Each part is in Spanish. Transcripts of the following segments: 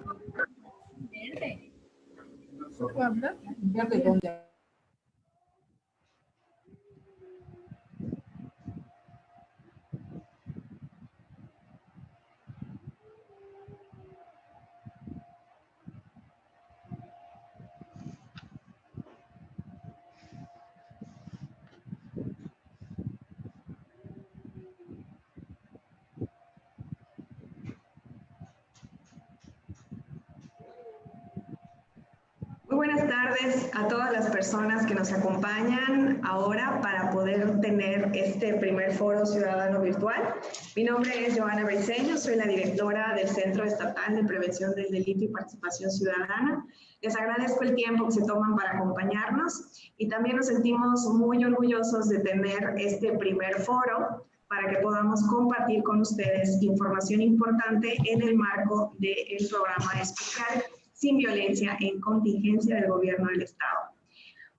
Verde. Verde, ¿dónde? Muy buenas tardes a todas las personas que nos acompañan ahora para poder tener este primer foro ciudadano virtual. Mi nombre es Joana Briceño, soy la directora del Centro Estatal de Prevención del Delito y Participación Ciudadana. Les agradezco el tiempo que se toman para acompañarnos y también nos sentimos muy orgullosos de tener este primer foro para que podamos compartir con ustedes información importante en el marco del programa especial Sin Violencia en Contingencia del Gobierno del Estado.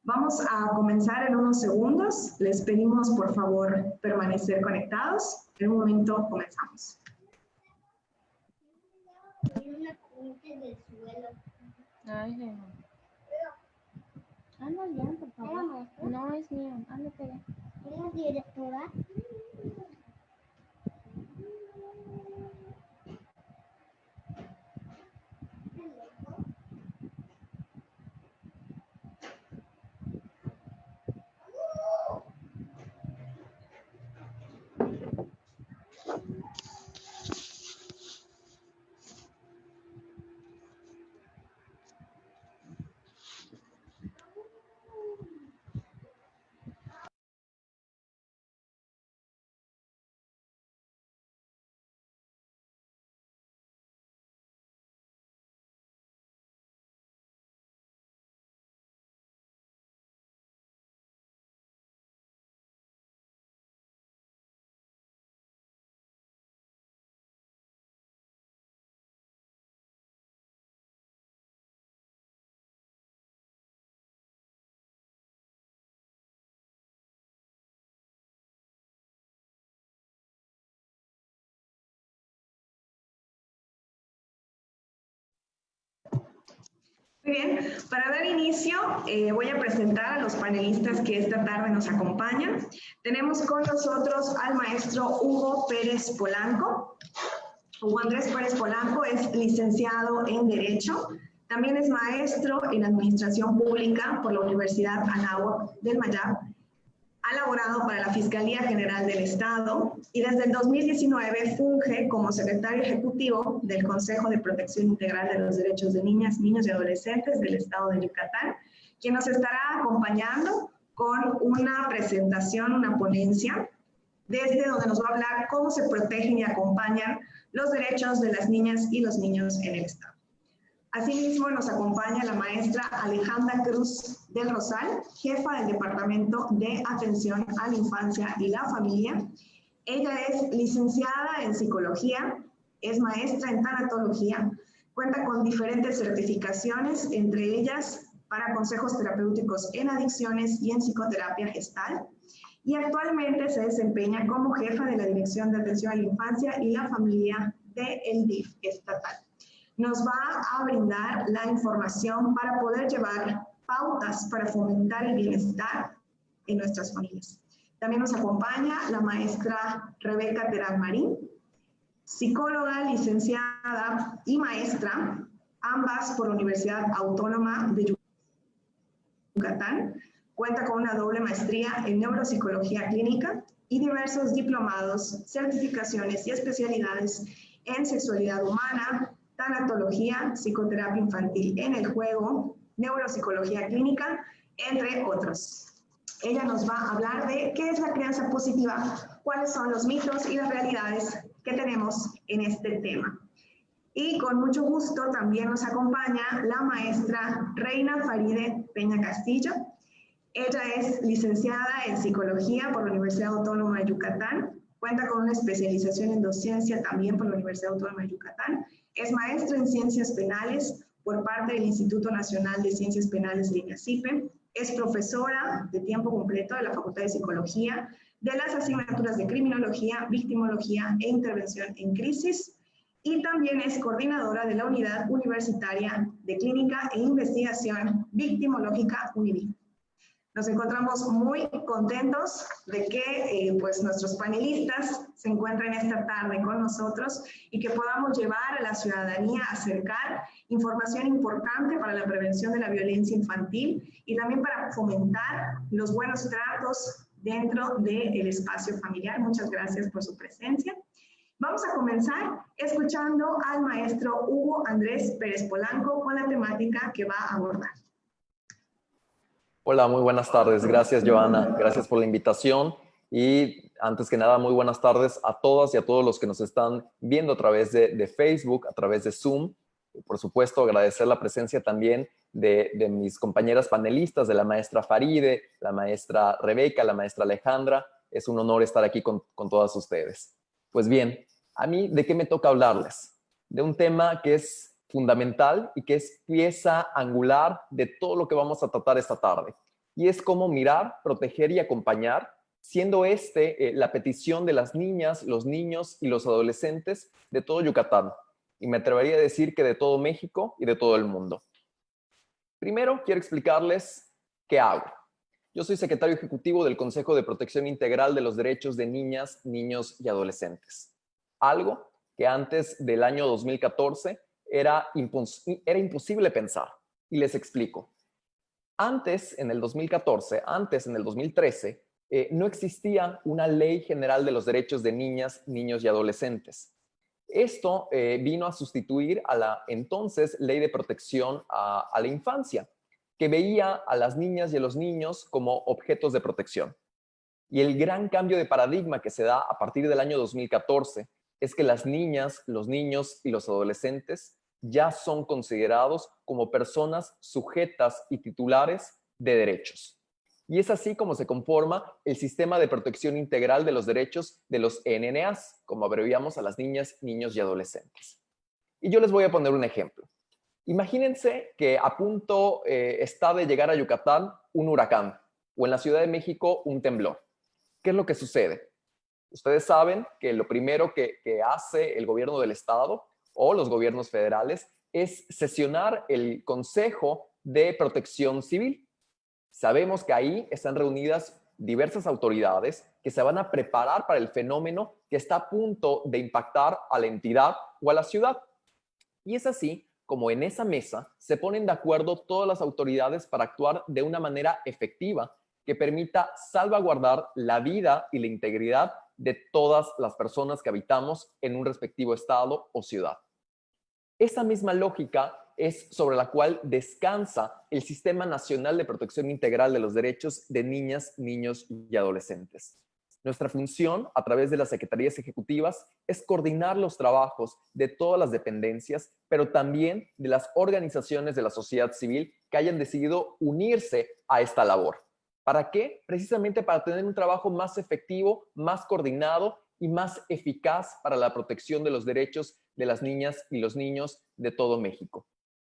Vamos a comenzar en unos segundos. Les pedimos, por favor, permanecer conectados. En un momento comenzamos. Ay, anda ya, por favor. No es mío, ándate ya. ¿Eres directora? Muy bien, para dar inicio voy a presentar a los panelistas que esta tarde nos acompañan. Tenemos con nosotros al maestro Hugo Pérez Polanco. Hugo Andrés Pérez Polanco es licenciado en Derecho, también es maestro en Administración Pública por la Universidad Anáhuac del Mayab. Ha laborado para la Fiscalía General del Estado y desde el 2019 funge como secretario ejecutivo del Consejo de Protección Integral de los Derechos de Niñas, Niños y Adolescentes del Estado de Yucatán, quien nos estará acompañando con una presentación, una ponencia, desde donde nos va a hablar cómo se protegen y acompañan los derechos de las niñas y los niños en el Estado. Asimismo, nos acompaña la maestra Alejandra Cruz del Rosal, jefa del Departamento de Atención a la Infancia y la Familia. Ella es licenciada en Psicología, es maestra en Tanatología, cuenta con diferentes certificaciones, entre ellas para consejos terapéuticos en adicciones y en psicoterapia gestal, y actualmente se desempeña como jefa de la Dirección de Atención a la Infancia y la Familia del DIF estatal. Nos va a brindar la información para poder llevar pautas para fomentar el bienestar en nuestras familias. También nos acompaña la maestra Rebeca Terán Marín, psicóloga, licenciada y maestra, ambas por la Universidad Autónoma de Yucatán. Cuenta con una doble maestría en neuropsicología clínica y diversos diplomados, certificaciones y especialidades en sexualidad humana, tanatología, psicoterapia infantil en el juego, neuropsicología clínica, entre otros. Ella nos va a hablar de qué es la crianza positiva, cuáles son los mitos y las realidades que tenemos en este tema. Y con mucho gusto también nos acompaña la maestra Reina Faride Peña Castillo. Ella es licenciada en Psicología por la Universidad Autónoma de Yucatán, cuenta con una especialización en docencia también por la Universidad Autónoma de Yucatán, es maestra en Ciencias Penales por parte del Instituto Nacional de Ciencias Penales de INACIPE, es profesora de tiempo completo de la Facultad de Psicología, de las asignaturas de Criminología, Victimología e Intervención en Crisis, y también es coordinadora de la Unidad Universitaria de Clínica e Investigación Victimológica UNIVIC. Nos encontramos muy contentos de que pues nuestros panelistas se encuentren esta tarde con nosotros y que podamos llevar a la ciudadanía a acercar información importante para la prevención de la violencia infantil y también para fomentar los buenos tratos dentro del espacio familiar. Muchas gracias por su presencia. Vamos a comenzar escuchando al maestro Hugo Andrés Pérez Polanco con la temática que va a abordar. Hola, muy buenas tardes. Gracias, Joana. Gracias por la invitación. Y antes que nada, muy buenas tardes a todas y a todos los que nos están viendo a través de Facebook, a través de Zoom. Y por supuesto, agradecer la presencia también de mis compañeras panelistas, de la maestra Faride, la maestra Rebeca, la maestra Alejandra. Es un honor estar aquí con todas ustedes. Pues bien, a mí, ¿de qué me toca hablarles? De un tema que es fundamental y que es pieza angular de todo lo que vamos a tratar esta tarde. Y es cómo mirar, proteger y acompañar, siendo la petición de las niñas, los niños y los adolescentes de todo Yucatán. Y me atrevería a decir que de todo México y de todo el mundo. Primero, quiero explicarles qué hago. Yo soy secretario ejecutivo del Consejo de Protección Integral de los Derechos de Niñas, Niños y Adolescentes. Algo que antes del año 2014 era imposible pensar. Y les explico. Antes, en el 2014, en el 2013, no existía una ley general de los derechos de niñas, niños y adolescentes. Esto vino a sustituir a la entonces Ley de Protección a la Infancia, que veía a las niñas y a los niños como objetos de protección. Y el gran cambio de paradigma que se da a partir del año 2014 es que las niñas, los niños y los adolescentes ya son considerados como personas sujetas y titulares de derechos. Y es así como se conforma el Sistema de Protección Integral de los Derechos de los NNAs, como abreviamos a las niñas, niños y adolescentes. Y yo les voy a poner un ejemplo. Imagínense que a punto está de llegar a Yucatán un huracán o en la Ciudad de México un temblor. ¿Qué es lo que sucede? Ustedes saben que lo primero que hace el gobierno del estado o los gobiernos federales es sesionar el Consejo de Protección Civil. Sabemos que ahí están reunidas diversas autoridades que se van a preparar para el fenómeno que está a punto de impactar a la entidad o a la ciudad. Y es así como en esa mesa se ponen de acuerdo todas las autoridades para actuar de una manera efectiva que permita salvaguardar la vida y la integridad de todas las personas que habitamos en un respectivo estado o ciudad. Esa misma lógica es sobre la cual descansa el Sistema Nacional de Protección Integral de los Derechos de Niñas, Niños y Adolescentes. Nuestra función, a través de las secretarías ejecutivas, es coordinar los trabajos de todas las dependencias, pero también de las organizaciones de la sociedad civil que hayan decidido unirse a esta labor. ¿Para qué? Precisamente para tener un trabajo más efectivo, más coordinado y más eficaz para la protección de los derechos de las niñas y los niños de todo México.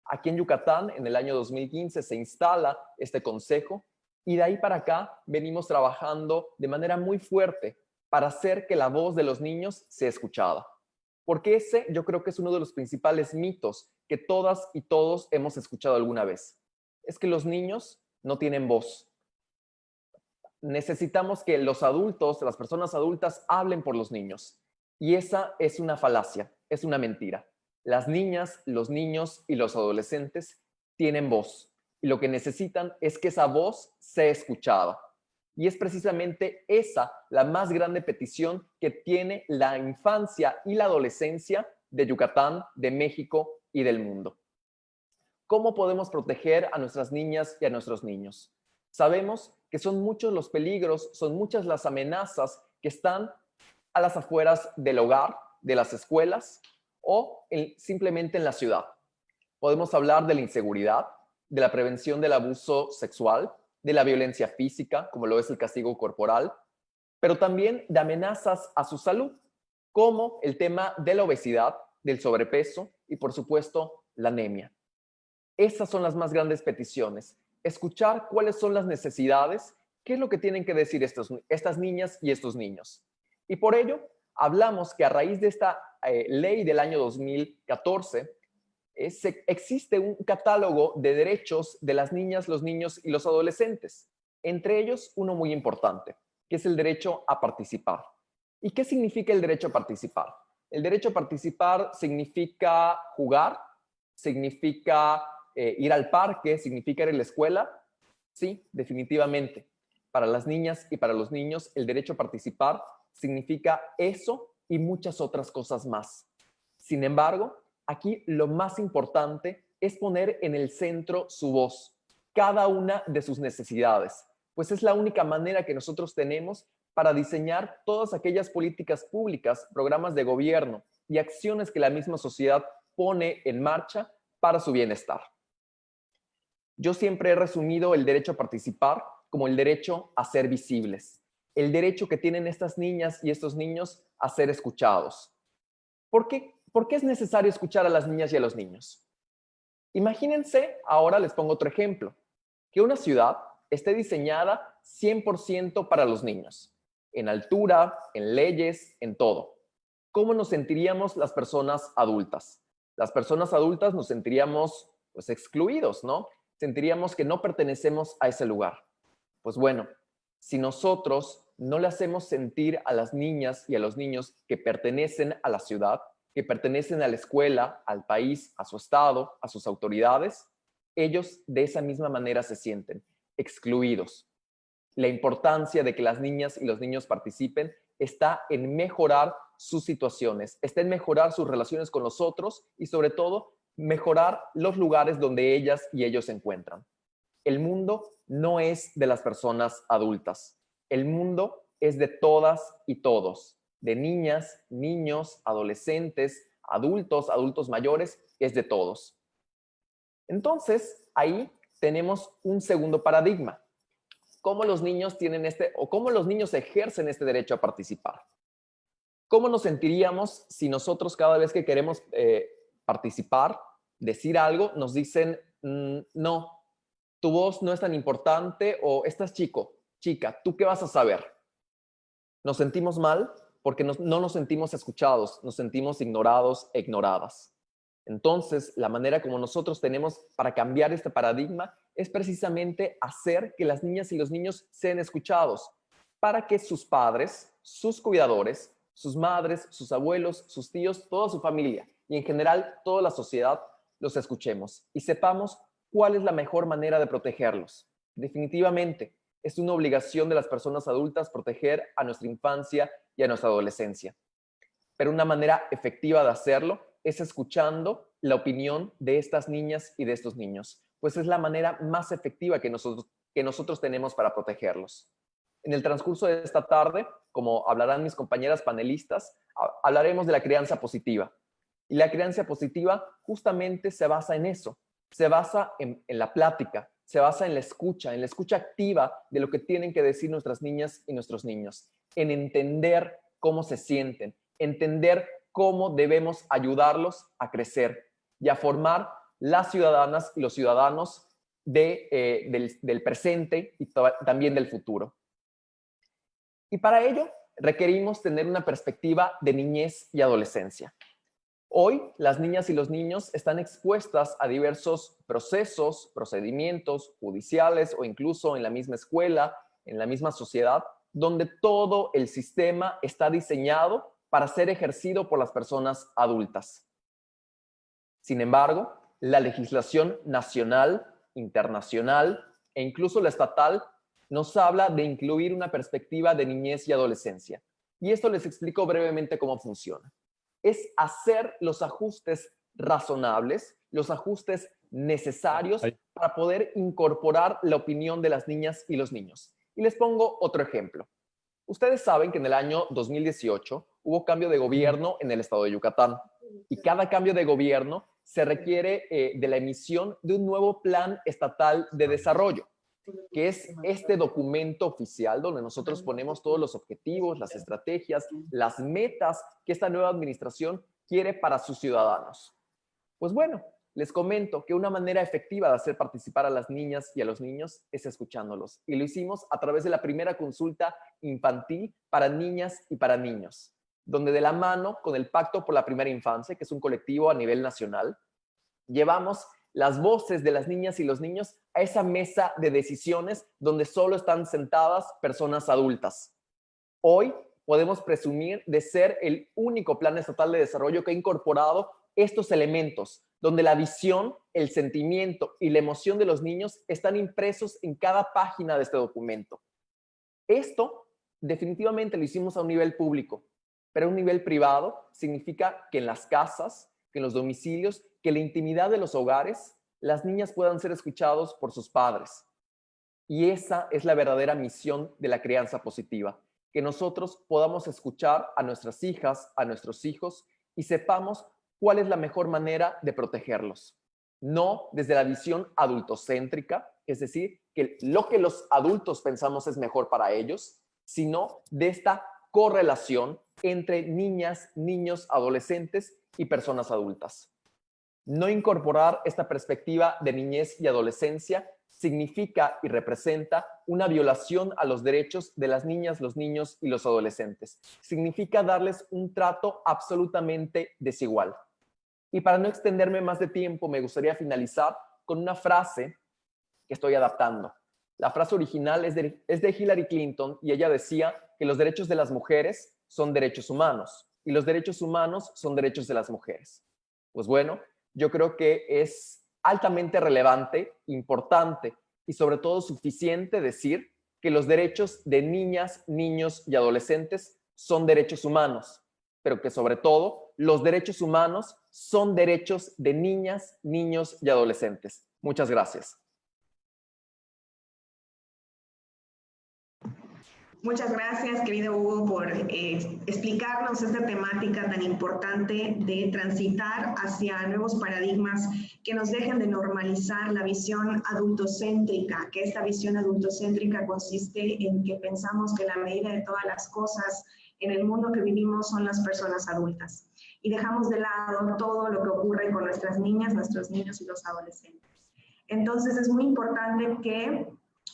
Aquí en Yucatán, en el año 2015, se instala este consejo y de ahí para acá venimos trabajando de manera muy fuerte para hacer que la voz de los niños sea escuchada. Porque ese yo creo que es uno de los principales mitos que todas y todos hemos escuchado alguna vez. Es que los niños no tienen voz. Necesitamos que los adultos, las personas adultas, hablen por los niños. Y esa es una falacia, es una mentira. Las niñas, los niños y los adolescentes tienen voz. Y lo que necesitan es que esa voz sea escuchada. Y es precisamente esa la más grande petición que tiene la infancia y la adolescencia de Yucatán, de México y del mundo. ¿Cómo podemos proteger a nuestras niñas y a nuestros niños? Sabemos que son muchos los peligros, son muchas las amenazas que están a las afueras del hogar, de las escuelas o simplemente en la ciudad. Podemos hablar de la inseguridad, de la prevención del abuso sexual, de la violencia física, como lo es el castigo corporal, pero también de amenazas a su salud, como el tema de la obesidad, del sobrepeso y, por supuesto, la anemia. Estas son las más grandes peticiones. Escuchar cuáles son las necesidades, qué es lo que tienen que decir estas niñas y estos niños. Y por ello, hablamos que a raíz de esta ley del año 2014, existe un catálogo de derechos de las niñas, los niños y los adolescentes. Entre ellos, uno muy importante, que es el derecho a participar. ¿Y qué significa el derecho a participar? El derecho a participar significa jugar, significa ir al parque, significa ir a la escuela. Sí, definitivamente. Para las niñas y para los niños, el derecho a participar significa eso y muchas otras cosas más. Sin embargo, aquí lo más importante es poner en el centro su voz, cada una de sus necesidades, pues es la única manera que nosotros tenemos para diseñar todas aquellas políticas públicas, programas de gobierno y acciones que la misma sociedad pone en marcha para su bienestar. Yo siempre he resumido el derecho a participar como el derecho a ser visibles, el derecho que tienen estas niñas y estos niños a ser escuchados. ¿Por qué es necesario escuchar a las niñas y a los niños? Imagínense, ahora les pongo otro ejemplo, que una ciudad esté diseñada 100% para los niños, en altura, en leyes, en todo. ¿Cómo nos sentiríamos las personas adultas? Las personas adultas nos sentiríamos pues excluidos, ¿no? Sentiríamos que no pertenecemos a ese lugar. Pues bueno, si nosotros no le hacemos sentir a las niñas y a los niños que pertenecen a la ciudad, que pertenecen a la escuela, al país, a su estado, a sus autoridades, ellos de esa misma manera se sienten excluidos. La importancia de que las niñas y los niños participen está en mejorar sus situaciones, está en mejorar sus relaciones con los otros y sobre todo mejorar los lugares donde ellas y ellos se encuentran. El mundo no es de las personas adultas. El mundo es de todas y todos, de niñas, niños, adolescentes, adultos, adultos mayores, es de todos. Entonces, ahí tenemos un segundo paradigma. ¿Cómo los niños tienen cómo los niños ejercen este derecho a participar? ¿Cómo nos sentiríamos si nosotros cada vez que queremos participar, decir algo, nos dicen, no, tu voz no es tan importante o estás chico, chica, ¿tú qué vas a saber? Nos sentimos mal porque no nos sentimos escuchados, nos sentimos ignorados e ignoradas. Entonces, la manera como nosotros tenemos para cambiar este paradigma es precisamente hacer que las niñas y los niños sean escuchados para que sus padres, sus cuidadores, sus madres, sus abuelos, sus tíos, toda su familia y en general toda la sociedad los escuchemos y sepamos cuál es la mejor manera de protegerlos. Definitivamente, es una obligación de las personas adultas proteger a nuestra infancia y a nuestra adolescencia. Pero una manera efectiva de hacerlo es escuchando la opinión de estas niñas y de estos niños, pues es la manera más efectiva que nosotros tenemos para protegerlos. En el transcurso de esta tarde, como hablarán mis compañeras panelistas, hablaremos de la crianza positiva. Y la crianza positiva justamente se basa en eso, se basa en la plática, se basa en la escucha activa de lo que tienen que decir nuestras niñas y nuestros niños, en entender cómo se sienten, entender cómo debemos ayudarlos a crecer y a formar las ciudadanas y los ciudadanos del presente y también del futuro. Y para ello requerimos tener una perspectiva de niñez y adolescencia. Hoy, las niñas y los niños están expuestas a diversos procesos, procedimientos judiciales o incluso en la misma escuela, en la misma sociedad, donde todo el sistema está diseñado para ser ejercido por las personas adultas. Sin embargo, la legislación nacional, internacional e incluso la estatal nos habla de incluir una perspectiva de niñez y adolescencia. Y esto les explico brevemente cómo funciona. Es hacer los ajustes razonables, los ajustes necesarios para poder incorporar la opinión de las niñas y los niños. Y les pongo otro ejemplo. Ustedes saben que en el año 2018 hubo cambio de gobierno en el estado de Yucatán y cada cambio de gobierno se requiere de la emisión de un nuevo plan estatal de desarrollo, que es este documento oficial donde nosotros ponemos todos los objetivos, las estrategias, las metas que esta nueva administración quiere para sus ciudadanos. Pues bueno, les comento que una manera efectiva de hacer participar a las niñas y a los niños es escuchándolos. Y lo hicimos a través de la primera consulta infantil para niñas y para niños. donde de la mano con el Pacto por la Primera Infancia, que es un colectivo a nivel nacional, llevamos las voces de las niñas y los niños a esa mesa de decisiones donde solo están sentadas personas adultas. Hoy podemos presumir de ser el único plan estatal de desarrollo que ha incorporado estos elementos, donde la visión, el sentimiento y la emoción de los niños están impresos en cada página de este documento. Esto definitivamente lo hicimos a un nivel público, pero a un nivel privado significa que en las casas, que en los domicilios, que en la intimidad de los hogares, las niñas puedan ser escuchados por sus padres. Y esa es la verdadera misión de la crianza positiva, que nosotros podamos escuchar a nuestras hijas, a nuestros hijos y sepamos cuál es la mejor manera de protegerlos. No desde la visión adultocéntrica, es decir, que lo que los adultos pensamos es mejor para ellos, sino de esta correlación entre niñas, niños, adolescentes y personas adultas. No incorporar esta perspectiva de niñez y adolescencia significa y representa una violación a los derechos de las niñas, los niños y los adolescentes. Significa darles un trato absolutamente desigual. Y para no extenderme más de tiempo, me gustaría finalizar con una frase que estoy adaptando. La frase original es de Hillary Clinton y ella decía que los derechos de las mujeres son derechos humanos y los derechos humanos son derechos de las mujeres. Pues bueno, yo creo que es altamente relevante, importante y sobre todo suficiente decir que los derechos de niñas, niños y adolescentes son derechos humanos, pero que sobre todo los derechos humanos son derechos de niñas, niños y adolescentes. Muchas gracias. Muchas gracias, querido Hugo, por explicarnos esta temática tan importante de transitar hacia nuevos paradigmas que nos dejen de normalizar la visión adultocéntrica, que esta visión adultocéntrica consiste en que pensamos que la medida de todas las cosas en el mundo que vivimos son las personas adultas. Y dejamos de lado todo lo que ocurre con nuestras niñas, nuestros niños y los adolescentes. Entonces es muy importante que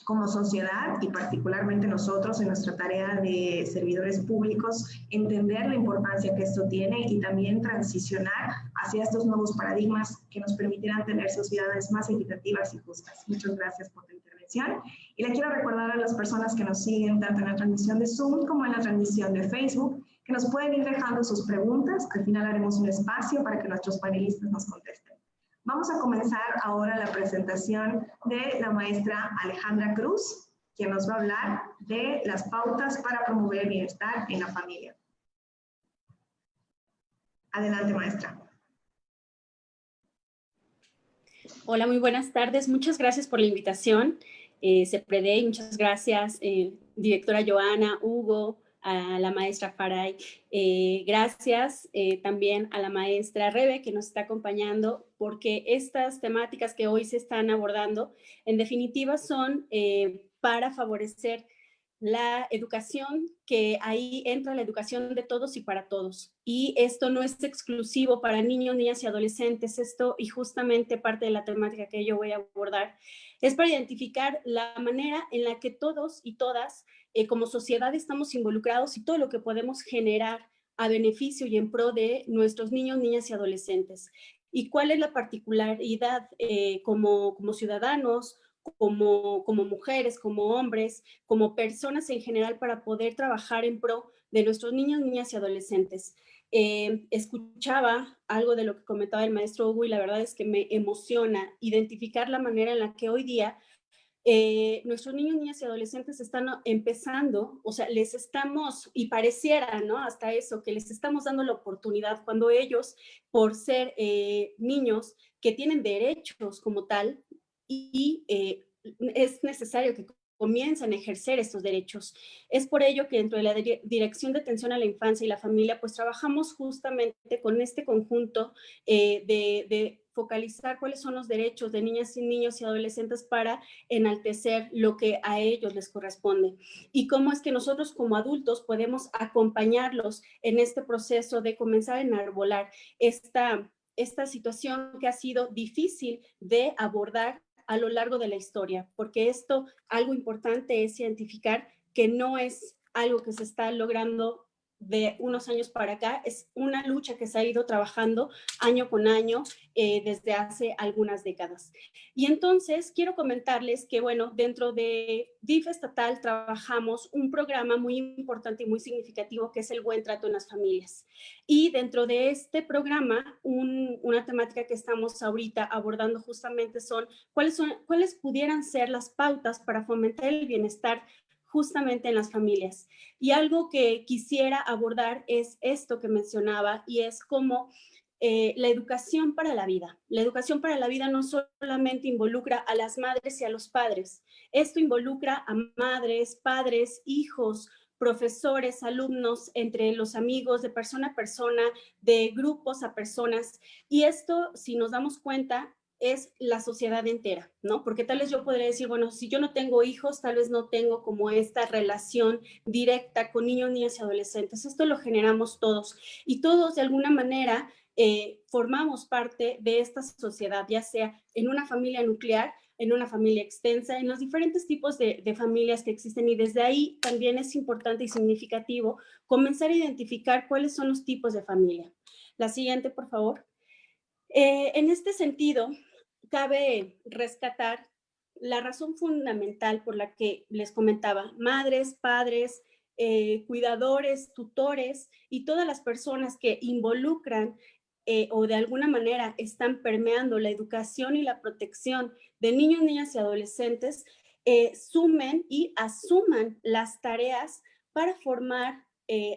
como sociedad y particularmente nosotros en nuestra tarea de servidores públicos, entender la importancia que esto tiene y también transicionar hacia estos nuevos paradigmas que nos permitirán tener sociedades más equitativas y justas. Muchas gracias por tu intervención. Y le quiero recordar a las personas que nos siguen tanto en la transmisión de Zoom como en la transmisión de Facebook, que nos pueden ir dejando sus preguntas. Al final haremos un espacio para que nuestros panelistas nos contesten. Vamos a comenzar ahora la presentación de la maestra Alejandra Cruz, quien nos va a hablar de las pautas para promover el bienestar en la familia. Adelante, maestra. Hola, muy buenas tardes. Muchas gracias por la invitación. CEPREDEI, muchas gracias, directora Joana, Hugo, a la maestra Faray. Gracias también a la maestra Rebe que nos está acompañando, porque estas temáticas que hoy se están abordando, en definitiva, son para favorecer la educación, que ahí entra la educación de todos y para todos. Y esto no es exclusivo para niños, niñas y adolescentes. Esto, y justamente parte de la temática que yo voy a abordar, es para identificar la manera en la que todos y todas como sociedad estamos involucrados y todo lo que podemos generar a beneficio y en pro de nuestros niños, niñas y adolescentes. Y cuál es la particularidad como ciudadanos, como mujeres, como hombres, como personas en general para poder trabajar en pro de nuestros niños, niñas y adolescentes. Escuchaba algo de lo que comentaba el maestro Hugo y la verdad es que me emociona identificar la manera en la que hoy día nuestros niños, niñas y adolescentes están empezando, o sea, les estamos, y pareciera, ¿no? Hasta eso, que les estamos dando la oportunidad cuando ellos, por ser niños que tienen derechos como tal, y es necesario que comiencen a ejercer estos derechos. Es por ello que dentro de la Dirección de Atención a la Infancia y la Familia, pues trabajamos justamente con este conjunto de focalizar cuáles son los derechos de niñas y niños y adolescentes para enaltecer lo que a ellos les corresponde y cómo es que nosotros como adultos podemos acompañarlos en este proceso de comenzar a enarbolar esta situación que ha sido difícil de abordar a lo largo de la historia, porque algo importante es identificar que no es algo que se está logrando de unos años para acá, es una lucha que se ha ido trabajando año con año desde hace algunas décadas. Y entonces quiero comentarles que, bueno, dentro de DIF estatal trabajamos un programa muy importante y muy significativo que es el buen trato en las familias. Y dentro de este programa, una temática que estamos ahorita abordando justamente son cuáles pudieran ser las pautas para fomentar el bienestar justamente en las familias. Y algo que quisiera abordar es esto que mencionaba y es cómo la educación para la vida. La educación para la vida no solamente involucra a las madres y a los padres. Esto involucra a madres, padres, hijos, profesores, alumnos, entre los amigos, de persona a persona, de grupos a personas. Y esto, si nos damos cuenta, es la sociedad entera, ¿no? Porque tal vez yo podría decir, bueno, si yo no tengo hijos, tal vez no tengo como esta relación directa con niños, niñas y adolescentes. Esto lo generamos todos y todos de alguna manera formamos parte de esta sociedad, ya sea en una familia nuclear, en una familia extensa, en los diferentes tipos de familias que existen y desde ahí también es importante y significativo comenzar a identificar cuáles son los tipos de familia. La siguiente, por favor. En este sentido, cabe rescatar la razón fundamental por la que les comentaba, madres, padres, cuidadores, tutores y todas las personas que involucran o de alguna manera están permeando la educación y la protección de niños, niñas y adolescentes, sumen y asuman las tareas para formar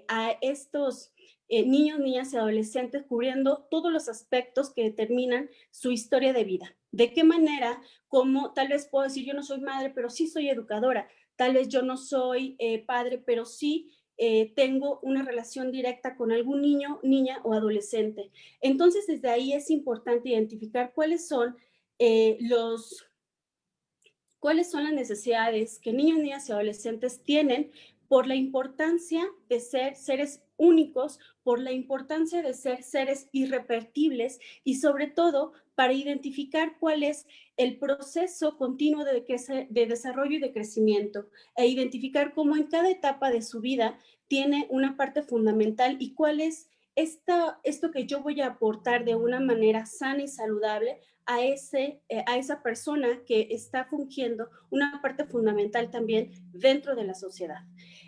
a estos niños, niñas y adolescentes, cubriendo todos los aspectos que determinan su historia de vida. ¿De qué manera? Como tal vez puedo decir, yo no soy madre, pero sí soy educadora. Tal vez yo no soy padre, pero sí tengo una relación directa con algún niño, niña o adolescente. Entonces, desde ahí es importante identificar cuáles son las necesidades que niños, niñas y adolescentes tienen por la importancia de ser seres únicos, por la importancia de ser seres irrepetibles y sobre todo para identificar cuál es el proceso continuo de desarrollo y de crecimiento e identificar cómo en cada etapa de su vida tiene una parte fundamental y cuál es esto que yo voy a aportar de una manera sana y saludable a esa persona que está fungiendo una parte fundamental también dentro de la sociedad.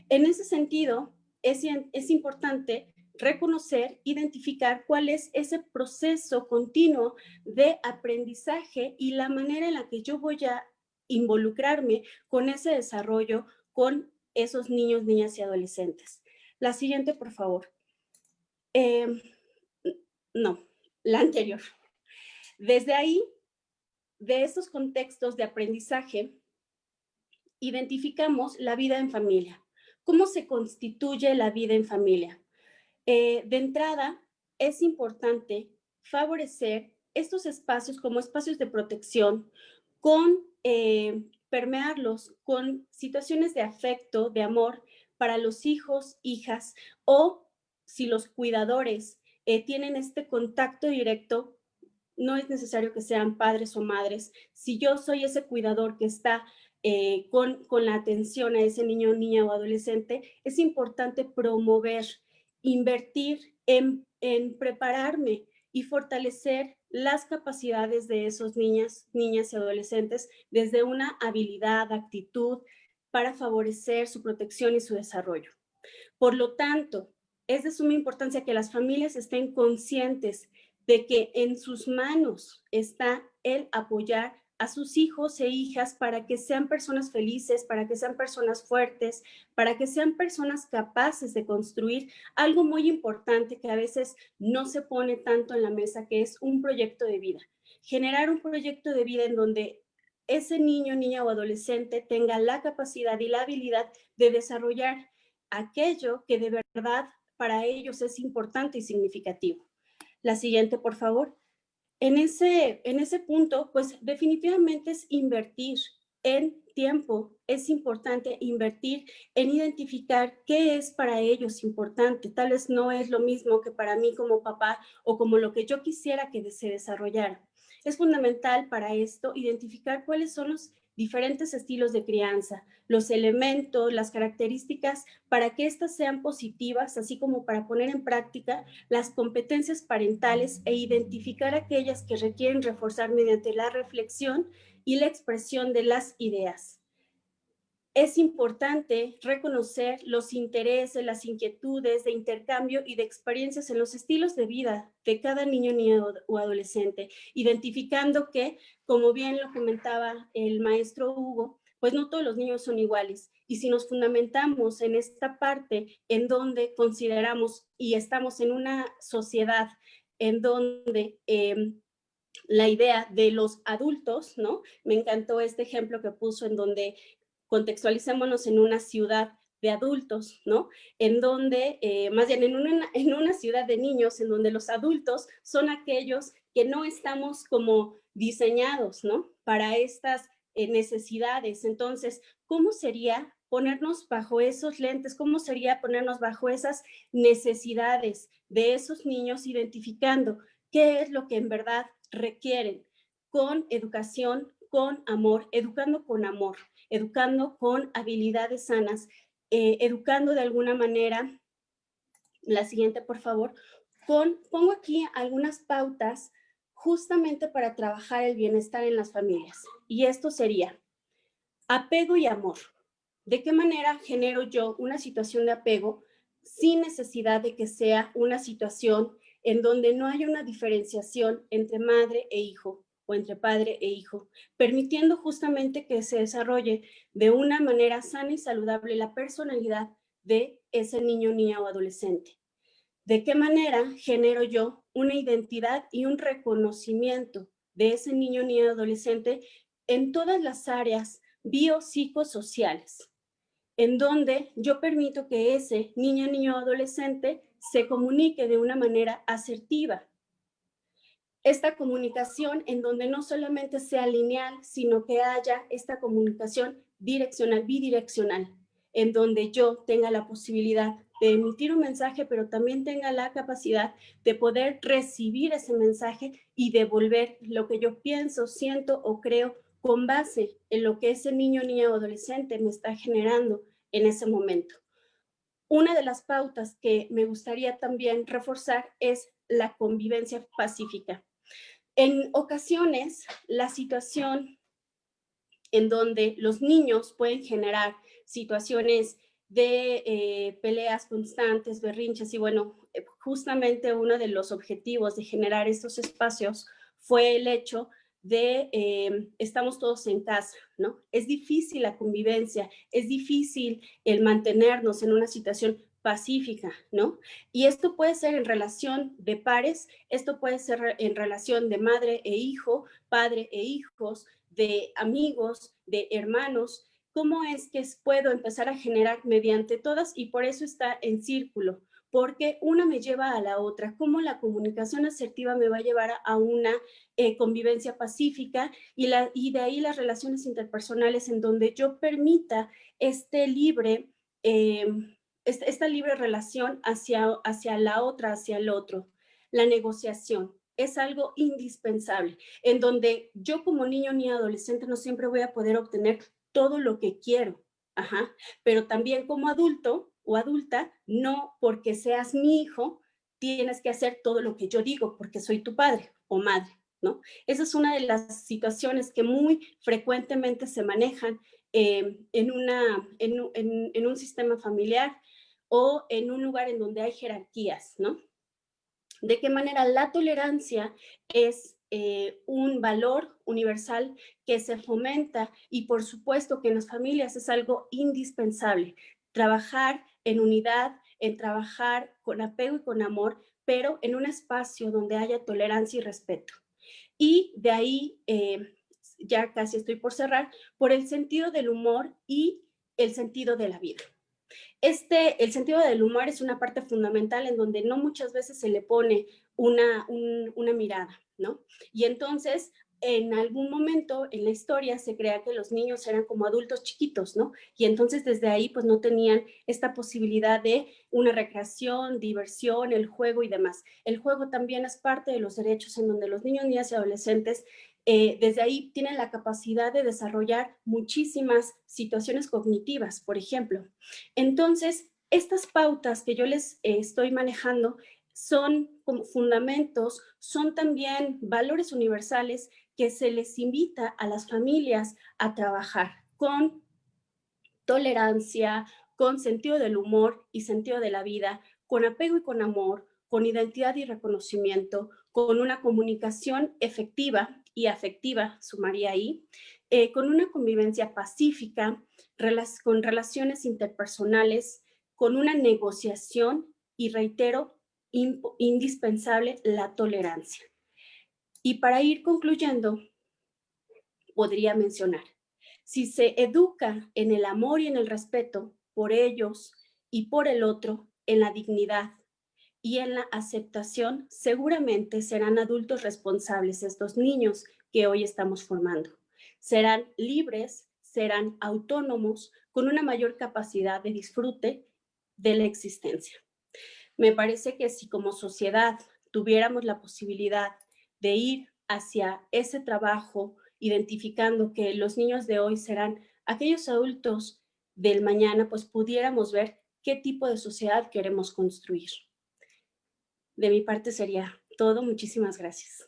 En ese sentido, es importante reconocer, identificar cuál es ese proceso continuo de aprendizaje y la manera en la que yo voy a involucrarme con ese desarrollo con esos niños, niñas y adolescentes. La siguiente, por favor. No, la anterior. Desde ahí, de estos contextos de aprendizaje, identificamos la vida en familia. ¿Cómo se constituye la vida en familia? De entrada, es importante favorecer estos espacios como espacios de protección, con permearlos con situaciones de afecto, de amor para los hijos, hijas, o si los cuidadores tienen este contacto directo, no es necesario que sean padres o madres. Si yo soy ese cuidador que está con la atención a ese niño, niña o adolescente, es importante promover, invertir en prepararme y fortalecer las capacidades de esos niñas y adolescentes desde una habilidad, actitud para favorecer su protección y su desarrollo. Por lo tanto, es de suma importancia que las familias estén conscientes de que en sus manos está el apoyar a sus hijos e hijas para que sean personas felices, para que sean personas fuertes, para que sean personas capaces de construir algo muy importante que a veces no se pone tanto en la mesa, que es un proyecto de vida. Generar un proyecto de vida en donde ese niño, niña o adolescente tenga la capacidad y la habilidad de desarrollar aquello que de verdad para ellos es importante y significativo. La siguiente, por favor. En ese punto, pues definitivamente es invertir en tiempo. Es importante invertir en identificar qué es para ellos importante. Tal vez no es lo mismo que para mí como papá o como lo que yo quisiera que se desarrollara. Es fundamental para esto identificar cuáles son los diferentes estilos de crianza, los elementos, las características para que éstas sean positivas, así como para poner en práctica las competencias parentales e identificar aquellas que requieren reforzar mediante la reflexión y la expresión de las ideas. Es importante reconocer los intereses, las inquietudes de intercambio y de experiencias en los estilos de vida de cada niño, niña o adolescente, identificando que, como bien lo comentaba el maestro Hugo, pues no todos los niños son iguales. Y si nos fundamentamos en esta parte en donde consideramos y estamos en una sociedad en donde la idea de los adultos, ¿no? Me encantó este ejemplo que puso en donde contextualicémonos en una ciudad de adultos, ¿no? En donde, más bien en una ciudad de niños, en donde los adultos son aquellos que no estamos como diseñados, ¿no? Para estas necesidades. Entonces, ¿cómo sería ponernos bajo esos lentes? ¿Cómo sería ponernos bajo esas necesidades de esos niños, identificando qué es lo que en verdad requieren con educación, con amor, educando con amor, educando con habilidades sanas, educando de alguna manera, la siguiente por favor, pongo aquí algunas pautas justamente para trabajar el bienestar en las familias. Y esto sería apego y amor. ¿De qué manera genero yo una situación de apego sin necesidad de que sea una situación en donde no haya una diferenciación entre madre e hijo o entre padre e hijo, permitiendo justamente que se desarrolle de una manera sana y saludable la personalidad de ese niño, niña o adolescente? ¿De qué manera genero yo una identidad y un reconocimiento de ese niño, niña o adolescente en todas las áreas biopsicosociales, en donde yo permito que ese niño, niño o adolescente se comunique de una manera asertiva? Esta comunicación en donde no solamente sea lineal, sino que haya esta comunicación direccional, bidireccional, en donde yo tenga la posibilidad de emitir un mensaje, pero también tenga la capacidad de poder recibir ese mensaje y devolver lo que yo pienso, siento o creo con base en lo que ese niño, niña o adolescente me está generando en ese momento. Una de las pautas que me gustaría también reforzar es la convivencia pacífica. En ocasiones, la situación en donde los niños pueden generar situaciones de peleas constantes, berrinches, y bueno, justamente uno de los objetivos de generar estos espacios fue el hecho de estamos todos en casa, ¿no? Es difícil la convivencia, es difícil el mantenernos en una situación pacífica, ¿no? Y esto puede ser en relación de pares, esto puede ser en relación de madre e hijo, padre e hijos, de amigos, de hermanos. ¿Cómo es que puedo empezar a generar mediante todas? Y por eso está en círculo, porque una me lleva a la otra. ¿Cómo la comunicación asertiva me va a llevar a una convivencia pacífica y de ahí las relaciones interpersonales en donde yo permita esta libre relación hacia la otra, hacia el otro? La negociación es algo indispensable, en donde yo como niño ni adolescente no siempre voy a poder obtener todo lo que quiero, pero también como adulto o adulta, no porque seas mi hijo, tienes que hacer todo lo que yo digo porque soy tu padre o madre, ¿no? Esa es una de las situaciones que muy frecuentemente se manejan en un sistema familiar o en un lugar en donde hay jerarquías, ¿no? De qué manera la tolerancia es un valor universal que se fomenta, y por supuesto que en las familias es algo indispensable. Trabajar en unidad, en trabajar con apego y con amor, pero en un espacio donde haya tolerancia y respeto. Y de ahí, ya casi estoy por cerrar, por el sentido del humor y el sentido de la vida. El sentido del humor es una parte fundamental en donde no muchas veces se le pone una mirada, ¿no? Y entonces, en algún momento en la historia se crea que los niños eran como adultos chiquitos, ¿no? Y entonces desde ahí pues no tenían esta posibilidad de una recreación, diversión, el juego y demás. El juego también es parte de los derechos en donde los niños, niñas y adolescentes desde ahí tienen la capacidad de desarrollar muchísimas situaciones cognitivas, por ejemplo. Entonces, estas pautas que yo les estoy manejando son como fundamentos, son también valores universales que se les invita a las familias a trabajar con tolerancia, con sentido del humor y sentido de la vida, con apego y con amor, con identidad y reconocimiento, con una comunicación efectiva y afectiva, sumaría ahí, con una convivencia pacífica, con relaciones interpersonales, con una negociación y, reitero, indispensable la tolerancia. Y para ir concluyendo, podría mencionar, si se educa en el amor y en el respeto por ellos y por el otro, en la dignidad y en la aceptación, seguramente serán adultos responsables estos niños que hoy estamos formando. Serán libres, serán autónomos, con una mayor capacidad de disfrute de la existencia. Me parece que si como sociedad tuviéramos la posibilidad de ir hacia ese trabajo, identificando que los niños de hoy serán aquellos adultos del mañana, pues pudiéramos ver qué tipo de sociedad queremos construir. De mi parte sería todo. Muchísimas gracias.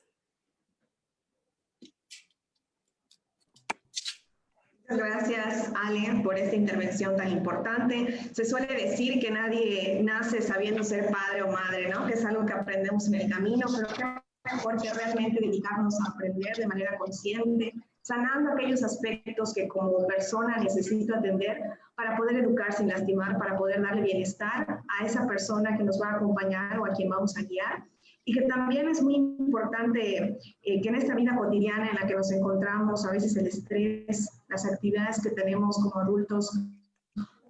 Gracias, Ale, por esta intervención tan importante. Se suele decir que nadie nace sabiendo ser padre o madre, ¿no? Que es algo que aprendemos en el camino, pero que mejor que realmente dedicarnos a aprender de manera consciente, sanando aquellos aspectos que como persona necesito atender para poder educar sin lastimar, para poder darle bienestar a esa persona que nos va a acompañar o a quien vamos a guiar. Y que también es muy importante que en esta vida cotidiana en la que nos encontramos, a veces el estrés, las actividades que tenemos como adultos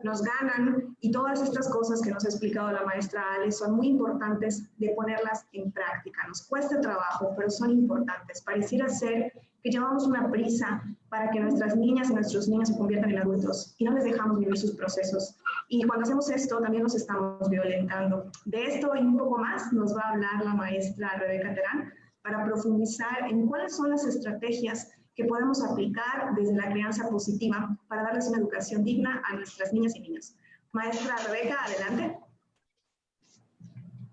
nos ganan, y todas estas cosas que nos ha explicado la maestra Ale son muy importantes de ponerlas en práctica. Nos cuesta trabajo, pero son importantes. Pareciera ser que llevamos una prisa para que nuestras niñas y nuestros niños se conviertan en adultos y no les dejamos vivir sus procesos. Y cuando hacemos esto, también nos estamos violentando. De esto y un poco más nos va a hablar la maestra Rebeca Terán para profundizar en cuáles son las estrategias que podemos aplicar desde la crianza positiva para darles una educación digna a nuestras niñas y niños. Maestra Rebeca, adelante.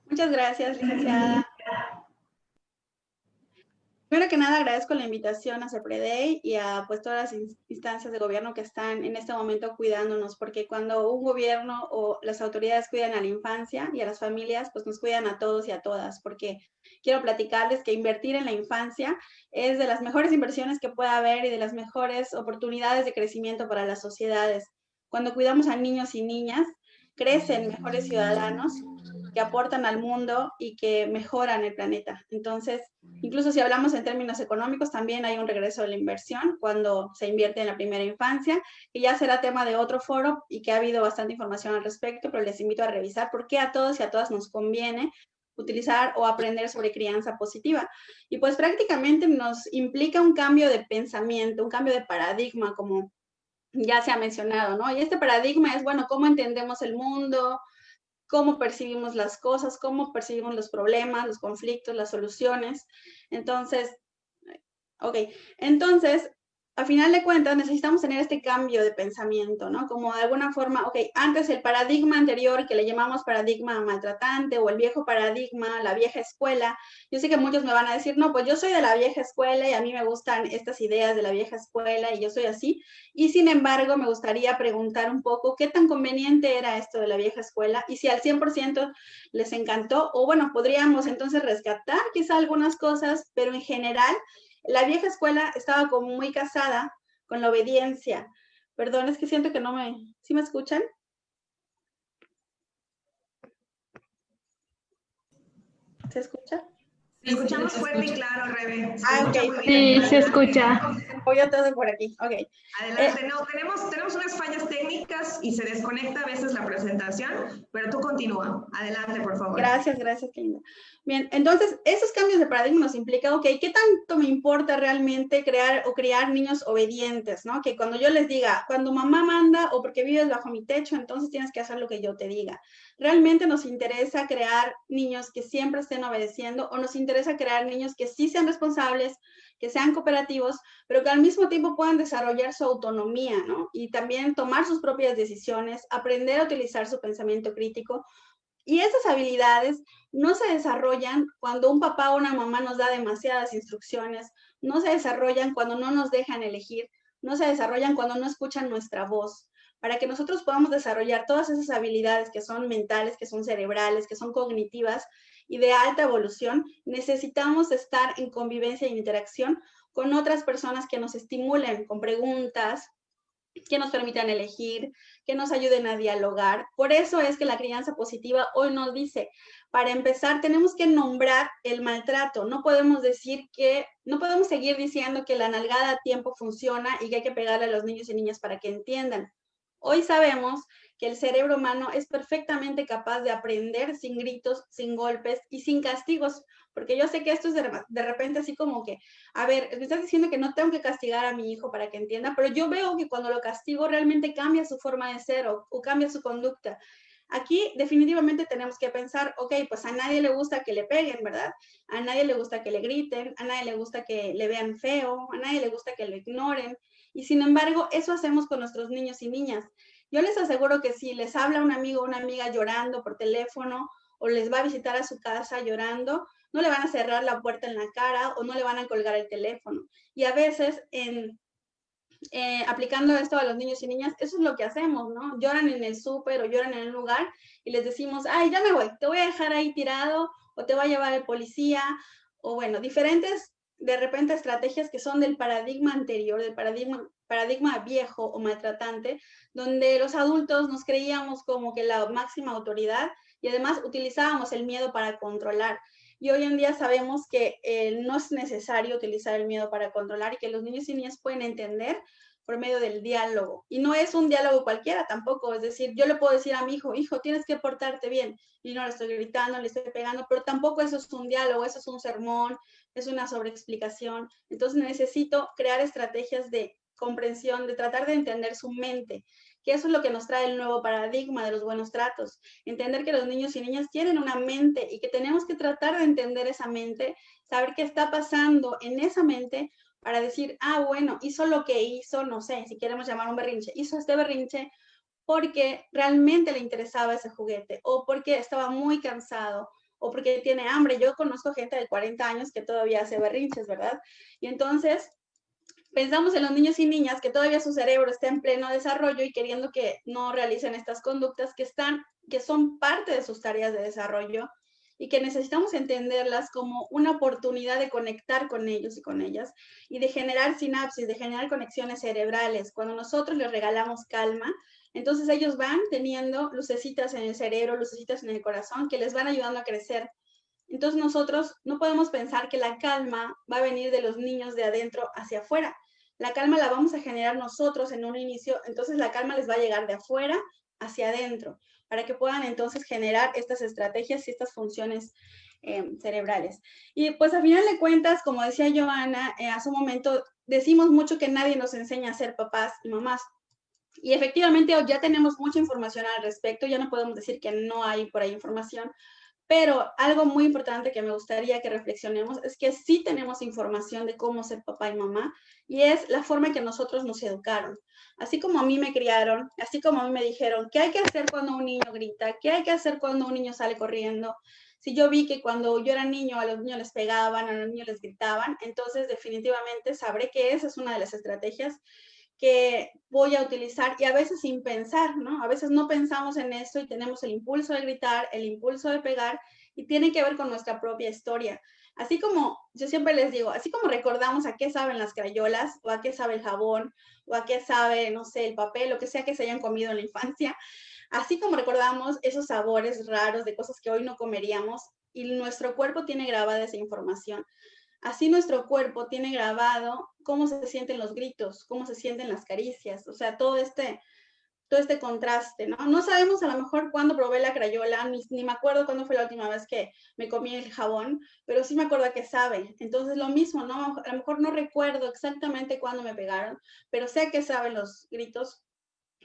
Muchas gracias, licenciada. Primero que nada, agradezco la invitación a CEPREDEI y a pues, todas las instancias de gobierno que están en este momento cuidándonos, porque cuando un gobierno o las autoridades cuidan a la infancia y a las familias, pues nos cuidan a todos y a todas, porque quiero platicarles que invertir en la infancia es de las mejores inversiones que pueda haber y de las mejores oportunidades de crecimiento para las sociedades. Cuando cuidamos a niños y niñas, crecen mejores ciudadanos que aportan al mundo y que mejoran el planeta. Entonces, incluso si hablamos en términos económicos, también hay un regreso de la inversión cuando se invierte en la primera infancia, que ya será tema de otro foro y que ha habido bastante información al respecto, pero les invito a revisar por qué a todos y a todas nos conviene utilizar o aprender sobre crianza positiva. Y pues prácticamente nos implica un cambio de pensamiento, un cambio de paradigma, como ya se ha mencionado, ¿no? Y este paradigma es, bueno, cómo entendemos el mundo, cómo percibimos las cosas, cómo percibimos los problemas, los conflictos, las soluciones. Entonces, a final de cuentas, necesitamos tener este cambio de pensamiento, ¿no? Como de alguna forma, antes el paradigma anterior, que le llamamos paradigma maltratante, o el viejo paradigma, la vieja escuela, yo sé que muchos me van a decir, no, pues yo soy de la vieja escuela y a mí me gustan estas ideas de la vieja escuela y yo soy así, y sin embargo me gustaría preguntar un poco qué tan conveniente era esto de la vieja escuela y si al 100% les encantó, o bueno, podríamos entonces rescatar quizá algunas cosas, pero en general, la vieja escuela estaba como muy casada con la obediencia. Perdón, es que siento que no me... ¿Sí me escuchan? ¿Se escucha? Te escuchamos fuerte y claro, Rebe. Sí, se escucha. Voy a todo por aquí, Adelante, no, tenemos unas fallas técnicas y se desconecta a veces la presentación, pero tú continúa. Adelante, por favor. Gracias, qué linda. Bien, entonces, esos cambios de paradigma nos implican, ¿qué tanto me importa realmente criar niños obedientes, ¿no? Que cuando yo les diga, cuando mamá manda o porque vives bajo mi techo, entonces tienes que hacer lo que yo te diga. ¿Realmente nos interesa crear niños que siempre estén obedeciendo o nos interesa interesa crear niños que sí sean responsables, que sean cooperativos, pero que al mismo tiempo puedan desarrollar su autonomía, ¿no? Y también tomar sus propias decisiones, aprender a utilizar su pensamiento crítico. Y esas habilidades no se desarrollan cuando un papá o una mamá nos da demasiadas instrucciones, no se desarrollan cuando no nos dejan elegir, no se desarrollan cuando no escuchan nuestra voz. Para que nosotros podamos desarrollar todas esas habilidades que son mentales, que son cerebrales, que son cognitivas y de alta evolución, necesitamos estar en convivencia e interacción con otras personas que nos estimulen con preguntas, que nos permitan elegir, que nos ayuden a dialogar. Por eso es que la crianza positiva hoy nos dice, para empezar, tenemos que nombrar el maltrato. No podemos seguir diciendo que la nalgada a tiempo funciona y que hay que pegarle a los niños y niñas para que entiendan. Hoy sabemos que el cerebro humano es perfectamente capaz de aprender sin gritos, sin golpes y sin castigos, porque yo sé que esto es de repente así como que, a ver, me estás diciendo que no tengo que castigar a mi hijo para que entienda, pero yo veo que cuando lo castigo realmente cambia su forma de ser o cambia su conducta. Aquí definitivamente tenemos que pensar, ok, pues a nadie le gusta que le peguen, ¿verdad? A nadie le gusta que le griten, a nadie le gusta que le vean feo, a nadie le gusta que lo ignoren. Y sin embargo, eso hacemos con nuestros niños y niñas. Yo les aseguro que si les habla un amigo o una amiga llorando por teléfono o les va a visitar a su casa llorando, no le van a cerrar la puerta en la cara o no le van a colgar el teléfono. Y a veces, aplicando esto a los niños y niñas, eso es lo que hacemos, ¿no? Lloran en el súper o lloran en un lugar y les decimos, ay, ya me voy, te voy a dejar ahí tirado o te va a llevar el policía, o bueno, diferentes, de repente, estrategias que son del paradigma anterior, del paradigma viejo o maltratante, donde los adultos nos creíamos como que la máxima autoridad y además utilizábamos el miedo para controlar. Y hoy en día sabemos que no es necesario utilizar el miedo para controlar y que los niños y niñas pueden entender por medio del diálogo. Y no es un diálogo cualquiera tampoco, es decir, yo le puedo decir a mi hijo, hijo, tienes que portarte bien, y no le estoy gritando, le estoy pegando, pero tampoco eso es un diálogo, eso es un sermón, es una sobreexplicación. Entonces necesito crear estrategias de comprensión, de tratar de entender su mente, que eso es lo que nos trae el nuevo paradigma de los buenos tratos. Entender que los niños y niñas tienen una mente y que tenemos que tratar de entender esa mente, saber qué está pasando en esa mente para decir, ah, bueno, hizo lo que hizo, no sé, si queremos llamar un berrinche, hizo este berrinche porque realmente le interesaba ese juguete o porque estaba muy cansado o porque tiene hambre. Yo conozco gente de 40 años que todavía hace berrinches, ¿verdad? Y entonces pensamos en los niños y niñas que todavía su cerebro está en pleno desarrollo y queriendo que no realicen estas conductas que son parte de sus tareas de desarrollo y que necesitamos entenderlas como una oportunidad de conectar con ellos y con ellas y de generar sinapsis, de generar conexiones cerebrales. Cuando nosotros les regalamos calma, entonces ellos van teniendo lucecitas en el cerebro, lucecitas en el corazón que les van ayudando a crecer. Entonces nosotros no podemos pensar que la calma va a venir de los niños de adentro hacia afuera. La calma la vamos a generar nosotros en un inicio, entonces la calma les va a llegar de afuera hacia adentro, para que puedan entonces generar estas estrategias y estas funciones cerebrales. Y pues a final de cuentas, como decía Joana, hace un momento, decimos mucho que nadie nos enseña a ser papás y mamás. Y efectivamente ya tenemos mucha información al respecto, ya no podemos decir que no hay por ahí información, pero algo muy importante que me gustaría que reflexionemos es que sí tenemos información de cómo ser papá y mamá y es la forma en que nosotros nos educaron. Así como a mí me criaron, así como a mí me dijeron qué hay que hacer cuando un niño grita, qué hay que hacer cuando un niño sale corriendo. Si yo vi que cuando yo era niño a los niños les pegaban, a los niños les gritaban, entonces definitivamente sabré que esa es una de las estrategias que voy a utilizar y a veces sin pensar, ¿no? A veces no pensamos en esto y tenemos el impulso de gritar, el impulso de pegar y tiene que ver con nuestra propia historia. Así como, yo siempre les digo, así como recordamos a qué saben las crayolas o a qué sabe el jabón o a qué sabe, no sé, el papel, lo que sea que se hayan comido en la infancia, así como recordamos esos sabores raros de cosas que hoy no comeríamos y nuestro cuerpo tiene grabada esa información. Así nuestro cuerpo tiene grabado cómo se sienten los gritos, cómo se sienten las caricias, o sea, todo este contraste, ¿no? No sabemos a lo mejor cuándo probé la crayola, ni me acuerdo cuándo fue la última vez que me comí el jabón, pero sí me acuerdo a qué sabe. Entonces lo mismo, ¿no? A lo mejor no recuerdo exactamente cuándo me pegaron, pero sé que saben los gritos,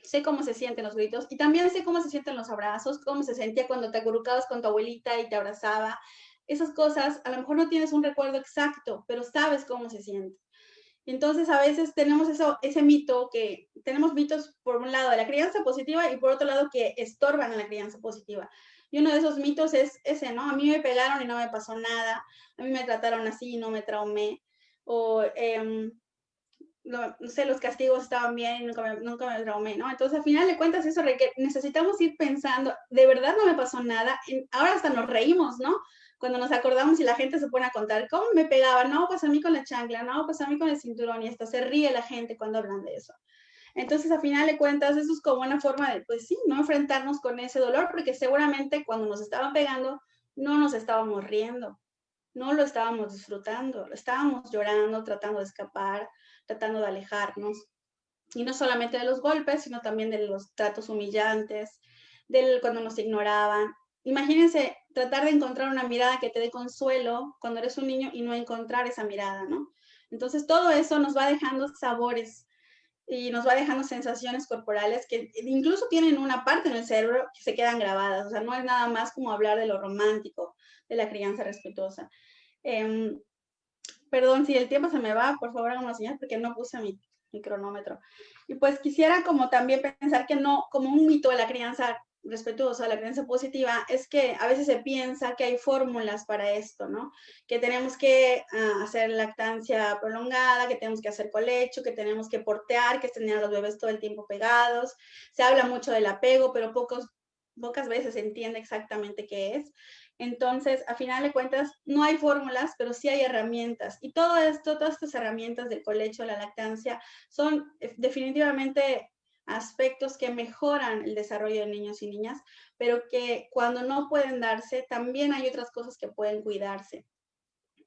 sé cómo se sienten los gritos y también sé cómo se sienten los abrazos, cómo se sentía cuando te acurrucabas con tu abuelita y te abrazaba. esas cosas, a lo mejor no tienes un recuerdo exacto, pero sabes cómo se siente. Entonces, a veces tenemos ese mito, que tenemos mitos por un lado de la crianza positiva y por otro lado que estorban a la crianza positiva. Y uno de esos mitos es ese, ¿no? A mí me pegaron y no me pasó nada, a mí me trataron así y no me traumé, o no sé, los castigos estaban bien y nunca me traumé, ¿no? Entonces, al final de cuentas, eso requiere, necesitamos ir pensando, de verdad no me pasó nada, ahora hasta nos reímos, ¿no? Cuando nos acordamos y la gente se pone a contar, ¿cómo me pegaban? No, pues a mí con la chancla, no, pues a mí con el cinturón, y hasta se ríe la gente cuando hablan de eso. Entonces, a final de cuentas, eso es como una forma de, pues sí, no enfrentarnos con ese dolor, porque seguramente cuando nos estaban pegando, no nos estábamos riendo, no lo estábamos disfrutando, lo estábamos llorando, tratando de escapar, tratando de alejarnos. Y no solamente de los golpes, sino también de los tratos humillantes, cuando nos ignoraban. Imagínense tratar de encontrar una mirada que te dé consuelo cuando eres un niño y no encontrar esa mirada, ¿no? Entonces, todo eso nos va dejando sabores y nos va dejando sensaciones corporales que incluso tienen una parte en el cerebro que se quedan grabadas. O sea, no es nada más como hablar de lo romántico, de la crianza respetuosa. Perdón, si el tiempo se me va, por favor háganme señal porque no puse mi cronómetro. Y pues quisiera como también pensar que no, como un mito de la crianza respetuosa, la crianza positiva, es que a veces se piensa que hay fórmulas para esto, ¿no? Que tenemos que hacer lactancia prolongada, que tenemos que hacer colecho, que tenemos que portear, que tener a los bebés todo el tiempo pegados. Se habla mucho del apego, pero pocas veces se entiende exactamente qué es. Entonces, a final de cuentas, no hay fórmulas, pero sí hay herramientas. Y todo esto, todas estas herramientas del colecho, la lactancia, son definitivamente aspectos que mejoran el desarrollo de niños y niñas, pero que cuando no pueden darse, también hay otras cosas que pueden cuidarse.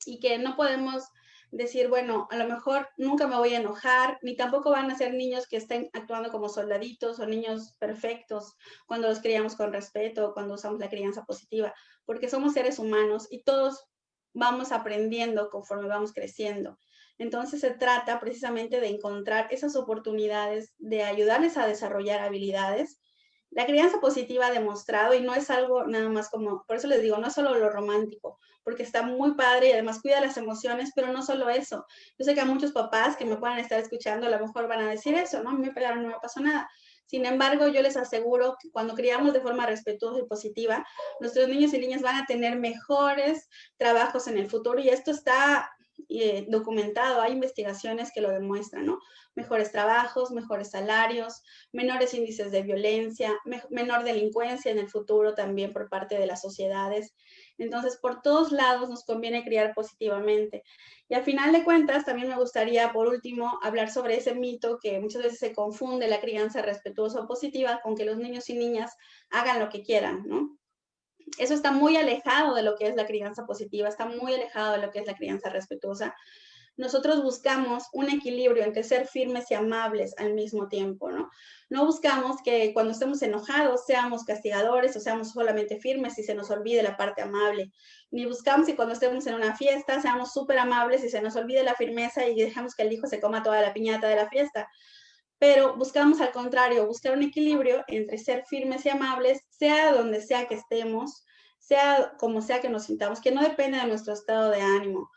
Y que no podemos decir, bueno, a lo mejor nunca me voy a enojar, ni tampoco van a ser niños que estén actuando como soldaditos o niños perfectos cuando los criamos con respeto o cuando usamos la crianza positiva, porque somos seres humanos y todos vamos aprendiendo conforme vamos creciendo. Entonces se trata precisamente de encontrar esas oportunidades de ayudarles a desarrollar habilidades. La crianza positiva ha demostrado, y no es algo nada más como, por eso les digo, no es solo lo romántico, porque está muy padre y además cuida las emociones, pero no solo eso. Yo sé que a muchos papás que me puedan estar escuchando a lo mejor van a decir eso, ¿no? A mí me pegaron, no me pasó nada. Sin embargo, yo les aseguro que cuando criamos de forma respetuosa y positiva, nuestros niños y niñas van a tener mejores trabajos en el futuro, y esto está documentado, hay investigaciones que lo demuestran, ¿no? Mejores trabajos, mejores salarios, menores índices de violencia, menor delincuencia en el futuro también por parte de las sociedades. Entonces, por todos lados nos conviene criar positivamente. Y al final de cuentas, también me gustaría, por último, hablar sobre ese mito que muchas veces se confunde la crianza respetuosa o positiva con que los niños y niñas hagan lo que quieran, ¿no? Eso está muy alejado de lo que es la crianza positiva, está muy alejado de lo que es la crianza respetuosa. Nosotros buscamos un equilibrio entre ser firmes y amables al mismo tiempo, ¿no? No buscamos que cuando estemos enojados seamos castigadores o seamos solamente firmes y se nos olvide la parte amable. Ni buscamos que cuando estemos en una fiesta seamos súper amables y se nos olvide la firmeza y dejemos que el hijo se coma toda la piñata de la fiesta. Pero buscamos al contrario, buscar un equilibrio entre ser firmes y amables, sea donde sea que estemos, sea como sea que nos sintamos, que no depende de nuestro estado de ánimo.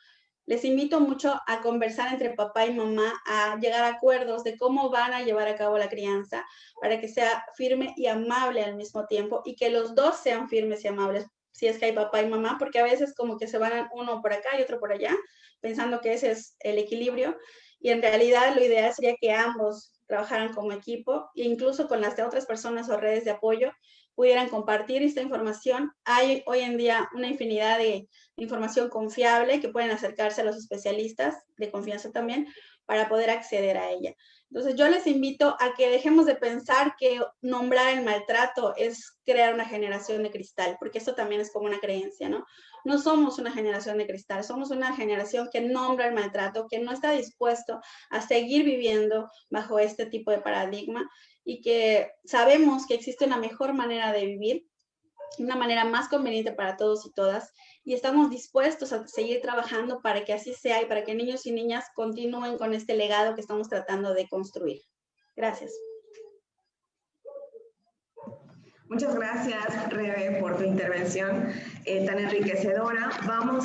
Les invito mucho a conversar entre papá y mamá, a llegar a acuerdos de cómo van a llevar a cabo la crianza para que sea firme y amable al mismo tiempo y que los dos sean firmes y amables, si es que hay papá y mamá, porque a veces como que se van uno por acá y otro por allá, pensando que ese es el equilibrio, y en realidad lo ideal sería que ambos trabajaran como equipo e incluso con las de otras personas o redes de apoyo pudieran compartir esta información. Hay hoy en día una infinidad de información confiable que pueden acercarse a los especialistas de confianza también para poder acceder a ella. Entonces yo les invito a que dejemos de pensar que nombrar el maltrato es crear una generación de cristal, porque eso también es como una creencia, ¿no? No somos una generación de cristal, somos una generación que nombra el maltrato, que no está dispuesto a seguir viviendo bajo este tipo de paradigma y que sabemos que existe una mejor manera de vivir, una manera más conveniente para todos y todas, y estamos dispuestos a seguir trabajando para que así sea y para que niños y niñas continúen con este legado que estamos tratando de construir. Gracias. Muchas gracias, Rebe, por tu intervención tan enriquecedora. Vamos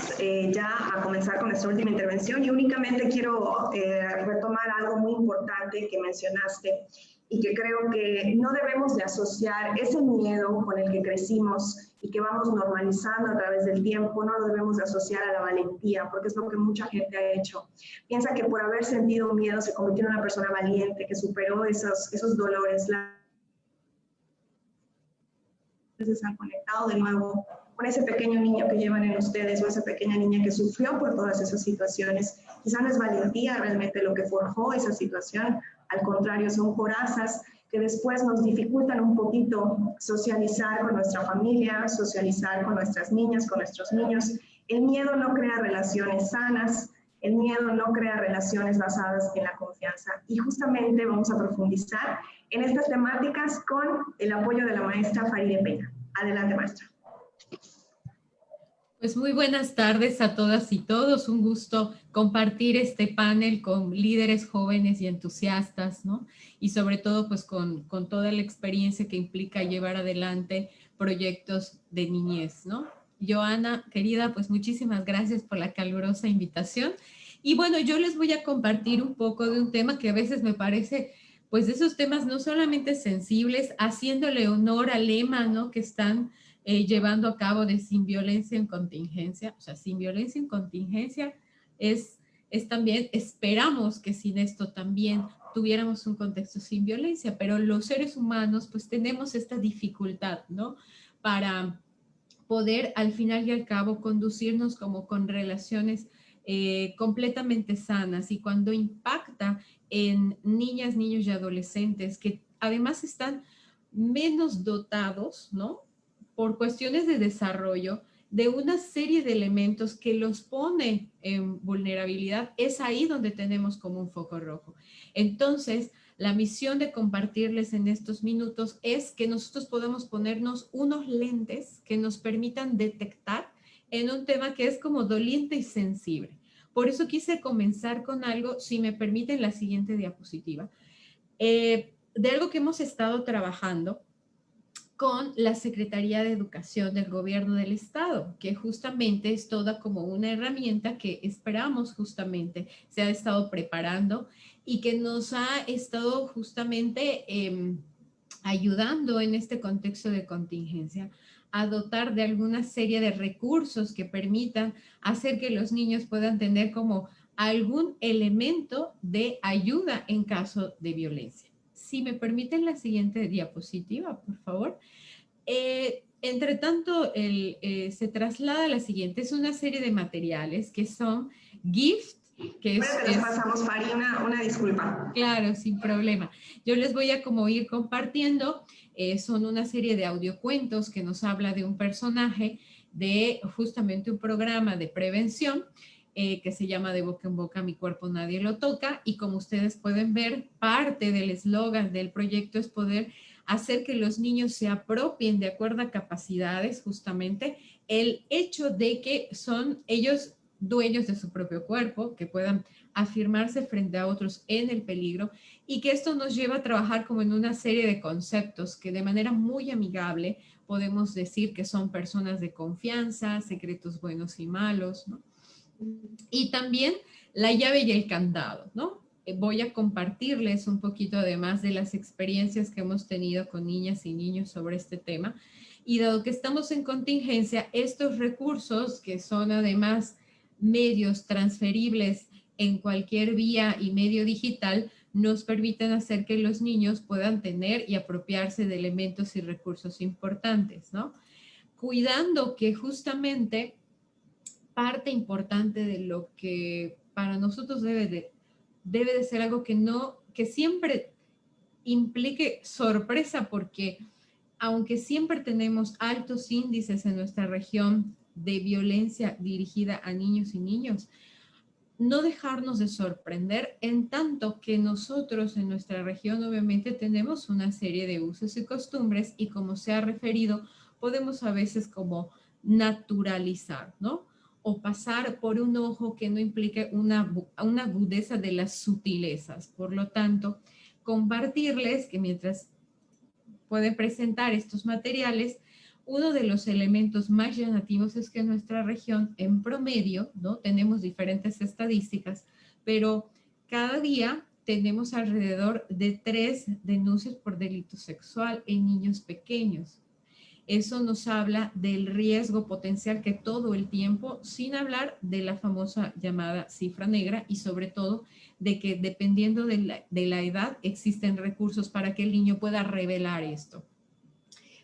ya a comenzar con nuestra última intervención y únicamente quiero retomar algo muy importante que mencionaste y que creo que no debemos de asociar ese miedo con el que crecimos y que vamos normalizando a través del tiempo, no lo debemos de asociar a la valentía, porque es lo que mucha gente ha hecho. Piensa que por haber sentido miedo se convirtió en una persona valiente, que superó esos dolores. Se han conectado de nuevo con ese pequeño niño que llevan en ustedes o esa pequeña niña que sufrió por todas esas situaciones. Quizá no es valentía realmente lo que forjó esa situación, al contrario, son corazas que después nos dificultan un poquito socializar con nuestra familia, socializar con nuestras niñas, con nuestros niños. El miedo no crea relaciones sanas, el miedo no crea relaciones basadas en la confianza. Y justamente vamos a profundizar en estas temáticas con el apoyo de la maestra Faride Peña. Adelante, maestra. Pues muy buenas tardes a todas y todos. Un gusto compartir este panel con líderes jóvenes y entusiastas, ¿no? Y sobre todo, pues con toda la experiencia que implica llevar adelante proyectos de niñez, ¿no? Joana, querida, pues muchísimas gracias por la calurosa invitación. Y bueno, yo les voy a compartir un poco de un tema que a veces me parece, pues de esos temas no solamente sensibles, haciéndole honor al lema, ¿no? Que están llevando a cabo de sin violencia en contingencia. O sea, sin violencia en contingencia es también, esperamos que sin esto también tuviéramos un contexto sin violencia, pero los seres humanos pues tenemos esta dificultad, ¿no? Para poder al final y al cabo conducirnos como con relaciones completamente sanas, y cuando impacta en niñas, niños y adolescentes que además están menos dotados, ¿no? Por cuestiones de desarrollo, de una serie de elementos que los pone en vulnerabilidad, es ahí donde tenemos como un foco rojo. Entonces, la misión de compartirles en estos minutos es que nosotros podamos ponernos unos lentes que nos permitan detectar en un tema que es como doliente y sensible. Por eso quise comenzar con algo, si me permiten la siguiente diapositiva, de algo que hemos estado trabajando con la Secretaría de Educación del Gobierno del Estado, que justamente es toda como una herramienta que esperamos justamente se ha estado preparando y que nos ha estado justamente ayudando en este contexto de contingencia a dotar de alguna serie de recursos que permitan hacer que los niños puedan tener como algún elemento de ayuda en caso de violencia. Si me permiten la siguiente diapositiva, por favor. Entre tanto, se traslada a la siguiente. Es una serie de materiales que son GIFT, que bueno, te los pasamos, Fari, una disculpa. Claro, sin problema. Yo les voy a como ir compartiendo. Son una serie de audiocuentos que nos habla de un personaje de justamente un programa de prevención que se llama De boca en boca, mi cuerpo nadie lo toca, y como ustedes pueden ver, parte del eslogan del proyecto es poder hacer que los niños se apropien de acuerdo a capacidades, justamente el hecho de que son ellos dueños de su propio cuerpo, que puedan afirmarse frente a otros en el peligro, y que esto nos lleva a trabajar como en una serie de conceptos que de manera muy amigable podemos decir que son personas de confianza, secretos buenos y malos, ¿no? Y también la llave y el candado, ¿no? Voy a compartirles un poquito además de las experiencias que hemos tenido con niñas y niños sobre este tema. Y dado que estamos en contingencia, estos recursos, que son además medios transferibles en cualquier vía y medio digital, nos permiten hacer que los niños puedan tener y apropiarse de elementos y recursos importantes, ¿no? Cuidando que justamente parte importante de lo que para nosotros debe de ser algo que siempre implique sorpresa, porque aunque siempre tenemos altos índices en nuestra región de violencia dirigida a niños y niños, no dejarnos de sorprender en tanto que nosotros en nuestra región obviamente tenemos una serie de usos y costumbres, y como se ha referido, podemos a veces como naturalizar, ¿no? O pasar por un ojo que no implique una agudeza de las sutilezas. Por lo tanto, compartirles que mientras puede presentar estos materiales, uno de los elementos más llamativos es que en nuestra región, en promedio, ¿no? Tenemos diferentes estadísticas, pero cada día tenemos alrededor de 3 denuncias por delito sexual en niños pequeños. Eso nos habla del riesgo potencial que todo el tiempo, sin hablar de la famosa llamada cifra negra y sobre todo de que dependiendo de la edad existen recursos para que el niño pueda revelar esto.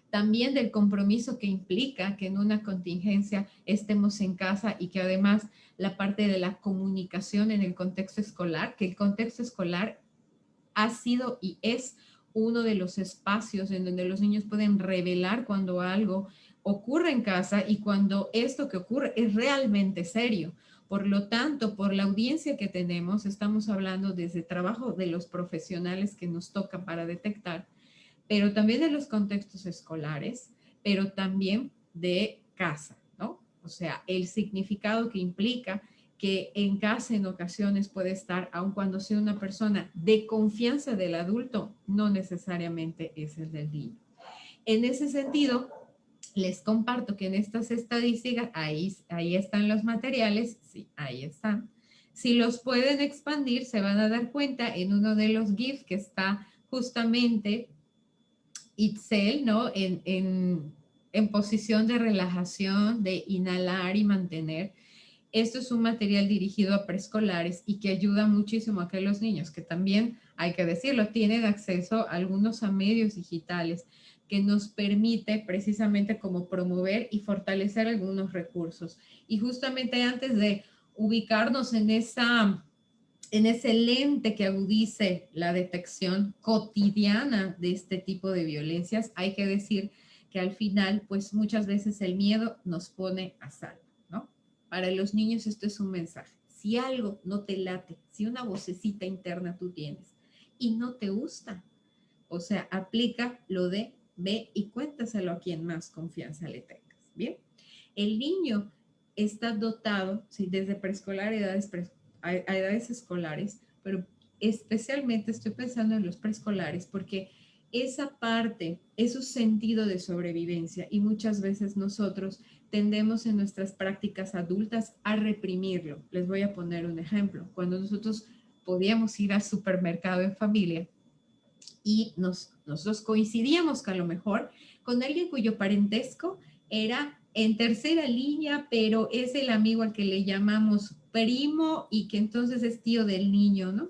También del compromiso que implica que en una contingencia estemos en casa y que además la parte de la comunicación en el contexto escolar, que el contexto escolar ha sido y es uno de los espacios en donde los niños pueden revelar cuando algo ocurre en casa y cuando esto que ocurre es realmente serio. Por lo tanto, por la audiencia que tenemos, estamos hablando desde trabajo de los profesionales que nos toca para detectar, pero también de los contextos escolares, pero también de casa, ¿no? O sea, el significado que implica que en casa en ocasiones puede estar, aun cuando sea una persona de confianza del adulto, no necesariamente es el del niño. En ese sentido, les comparto que en estas estadísticas, ahí están los materiales, sí, ahí están. Si los pueden expandir, se van a dar cuenta en uno de los GIFs que está justamente Itzel, ¿no? En posición de relajación, de inhalar y mantener. Esto es un material dirigido a preescolares y que ayuda muchísimo a que los niños, que también, hay que decirlo, tienen acceso algunos a medios digitales que nos permite precisamente como promover y fortalecer algunos recursos. Y justamente antes de ubicarnos en ese lente que agudice la detección cotidiana de este tipo de violencias, hay que decir que al final, pues muchas veces el miedo nos pone a salvo, ¿no? Para los niños esto es un mensaje. Si algo no te late, si una vocecita interna tú tienes y no te gusta, o sea, aplica lo de ve y cuéntaselo a quien más confianza le tengas, ¿bien? El niño está dotado, sí, desde preescolar a edades escolares, pero especialmente estoy pensando en los preescolares porque esa parte es su sentido de sobrevivencia y muchas veces nosotros tendemos en nuestras prácticas adultas a reprimirlo. Les voy a poner un ejemplo. Cuando nosotros podíamos ir al supermercado en familia y nosotros coincidíamos que a lo mejor con alguien cuyo parentesco era en tercera línea, pero es el amigo al que le llamamos primo y que entonces es tío del niño, ¿no?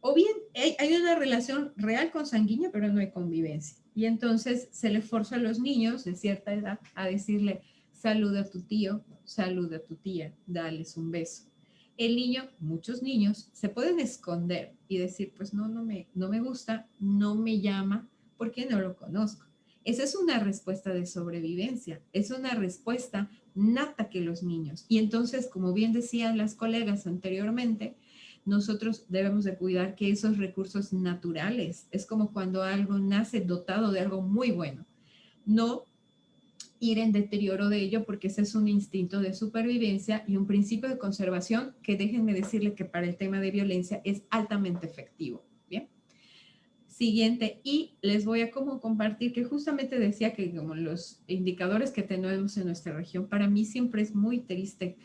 O bien hay una relación real consanguínea, pero no hay convivencia. Y entonces se le forza a los niños de cierta edad a decirle, saluda a tu tío, saluda a tu tía, dales un beso. El niño, muchos niños, se pueden esconder y decir, pues no me gusta, no me llama, porque no lo conozco. Esa es una respuesta de sobrevivencia, es una respuesta nata que los niños. Y entonces, como bien decían las colegas anteriormente, nosotros debemos de cuidar que esos recursos naturales, es como cuando algo nace dotado de algo muy bueno, no ir en deterioro de ello porque ese es un instinto de supervivencia y un principio de conservación que déjenme decirle que para el tema de violencia es altamente efectivo. Bien. Siguiente, y les voy a como compartir que justamente decía que como los indicadores que tenemos en nuestra región, para mí siempre es muy triste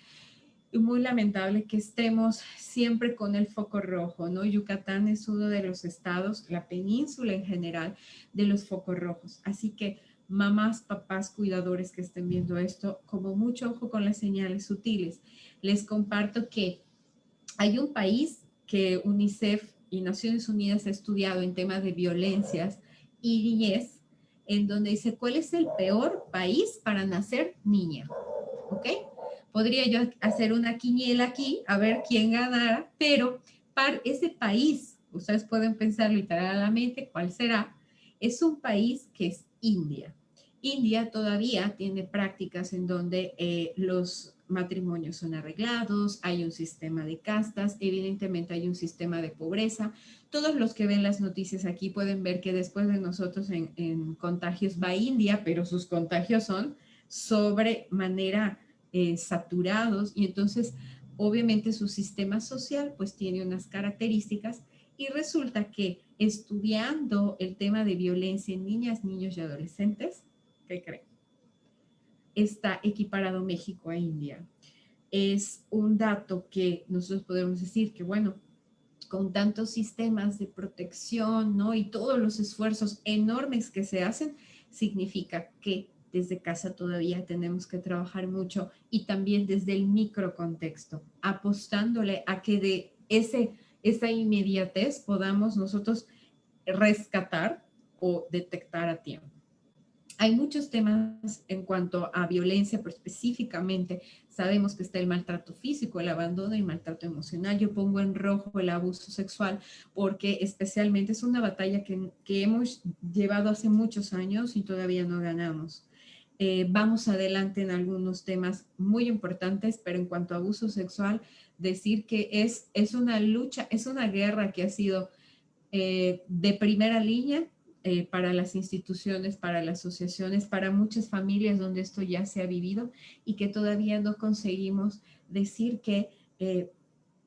y muy lamentable que estemos siempre con el foco rojo, ¿no? Yucatán es uno de los estados, la península en general, de los focos rojos. Así que mamás, papás, cuidadores que estén viendo esto, como mucho ojo con las señales sutiles. Les comparto que hay un país que UNICEF y Naciones Unidas ha estudiado en temas de violencias y niñez, en donde dice, ¿cuál es el peor país para nacer niña? ¿Ok? Podría yo hacer una quiniela aquí, a ver quién ganara, pero para ese país, ustedes pueden pensar literalmente cuál será, es un país que es India. India todavía tiene prácticas en donde los matrimonios son arreglados, hay un sistema de castas, evidentemente hay un sistema de pobreza. Todos los que ven las noticias aquí pueden ver que después de nosotros en contagios va India, pero sus contagios son sobremanera saturados y entonces obviamente su sistema social pues tiene unas características Y resulta que estudiando el tema de violencia en niñas, niños y adolescentes, ¿qué creen? Está equiparado México a India. Es un dato que nosotros podemos decir que, bueno, con tantos sistemas de protección, ¿no? Y todos los esfuerzos enormes que se hacen, significa que desde casa todavía tenemos que trabajar mucho y también desde el microcontexto, apostándole a que de esa inmediatez podamos nosotros rescatar o detectar a tiempo. Hay muchos temas en cuanto a violencia, pero específicamente sabemos que está el maltrato físico, el abandono y el maltrato emocional. Yo pongo en rojo el abuso sexual porque especialmente es una batalla que hemos llevado hace muchos años y todavía no ganamos. Vamos adelante en algunos temas muy importantes, pero en cuanto a abuso sexual, decir que es una lucha, es una guerra que ha sido de primera línea para las instituciones, para las asociaciones, para muchas familias donde esto ya se ha vivido y que todavía no conseguimos decir que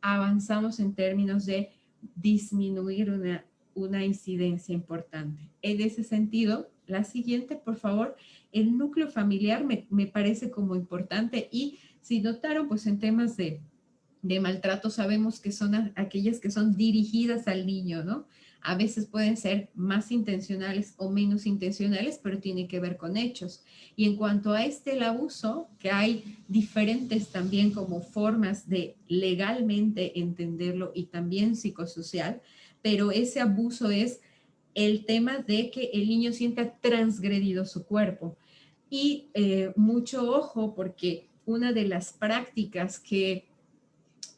avanzamos en términos de disminuir una incidencia importante. En ese sentido, la siguiente, por favor, el núcleo familiar me parece como importante y si notaron, pues en temas de maltrato sabemos que son aquellas que son dirigidas al niño, ¿no? A veces pueden ser más intencionales o menos intencionales, pero tiene que ver con hechos. Y en cuanto a el abuso, que hay diferentes también como formas de legalmente entenderlo y también psicosocial, pero ese abuso es el tema de que el niño sienta transgredido su cuerpo. Y mucho ojo porque una de las prácticas que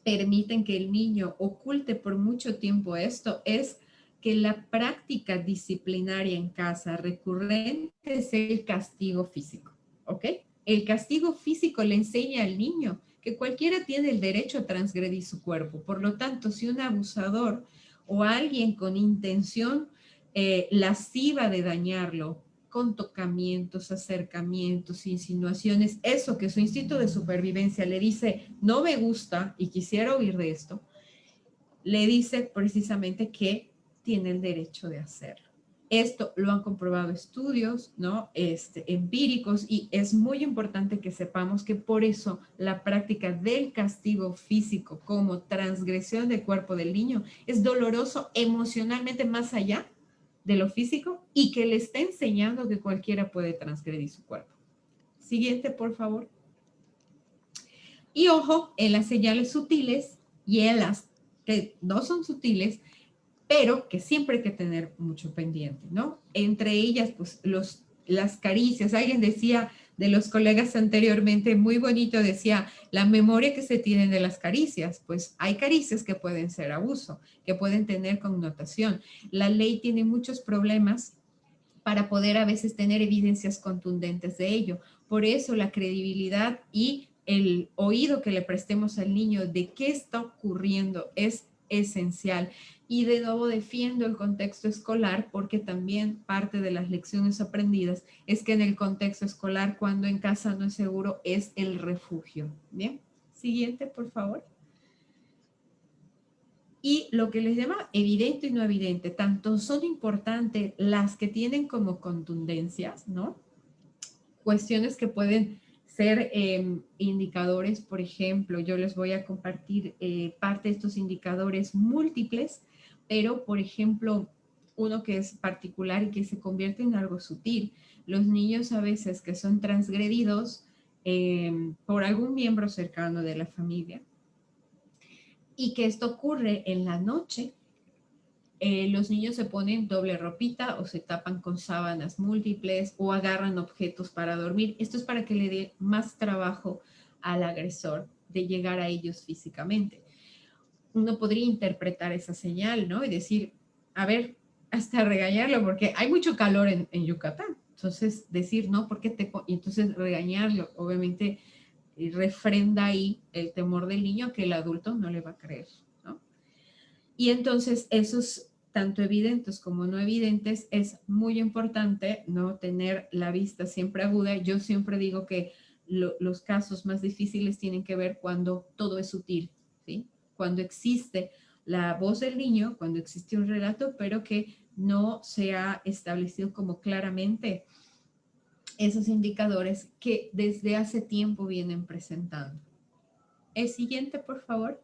permiten que el niño oculte por mucho tiempo esto es que la práctica disciplinaria en casa recurrente es el castigo físico, ¿ok? El castigo físico le enseña al niño que cualquiera tiene el derecho a transgredir su cuerpo. Por lo tanto, si un abusador o alguien con intención lasciva de dañarlo, con tocamientos, acercamientos, insinuaciones, eso que su instinto de supervivencia le dice, no me gusta y quisiera huir de esto, le dice precisamente que tiene el derecho de hacerlo. Esto lo han comprobado estudios, ¿no? Empíricos, y es muy importante que sepamos que por eso la práctica del castigo físico como transgresión del cuerpo del niño es doloroso emocionalmente más allá de lo físico y que le está enseñando que cualquiera puede transgredir su cuerpo. Siguiente, por favor. Y ojo en las señales sutiles y en las que no son sutiles, pero que siempre hay que tener mucho pendiente, ¿no? Entre ellas, pues, las caricias. Alguien decía de los colegas anteriormente, muy bonito, decía, la memoria que se tiene de las caricias. Pues hay caricias que pueden ser abuso, que pueden tener connotación. La ley tiene muchos problemas para poder a veces tener evidencias contundentes de ello. Por eso la credibilidad y el oído que le prestemos al niño de qué está ocurriendo es esencial. Y de nuevo defiendo el contexto escolar porque también parte de las lecciones aprendidas es que en el contexto escolar, cuando en casa no es seguro, es el refugio. Bien, siguiente, por favor. Y lo que les llama evidente y no evidente, tanto son importantes las que tienen como contundencias, ¿no? Cuestiones que pueden ser indicadores, por ejemplo, yo les voy a compartir parte de estos indicadores múltiples, pero, por ejemplo, uno que es particular y que se convierte en algo sutil. Los niños a veces que son transgredidos por algún miembro cercano de la familia y que esto ocurre en la noche, los niños se ponen doble ropita o se tapan con sábanas múltiples o agarran objetos para dormir. Esto es para que le dé más trabajo al agresor de llegar a ellos físicamente. Uno podría interpretar esa señal, ¿no? Y decir, a ver, hasta regañarlo, porque hay mucho calor en Yucatán. Entonces, decir, no, ¿por qué y entonces regañarlo? Obviamente, refrenda ahí el temor del niño que el adulto no le va a creer, ¿no? Y entonces, esos tanto evidentes como no evidentes, es muy importante no tener la vista siempre aguda. Yo siempre digo que los casos más difíciles tienen que ver cuando todo es sutil, ¿sí? Cuando existe la voz del niño cuando existe un relato, pero que no se ha establecido como claramente esos indicadores que desde hace tiempo vienen presentando. El siguiente, por favor.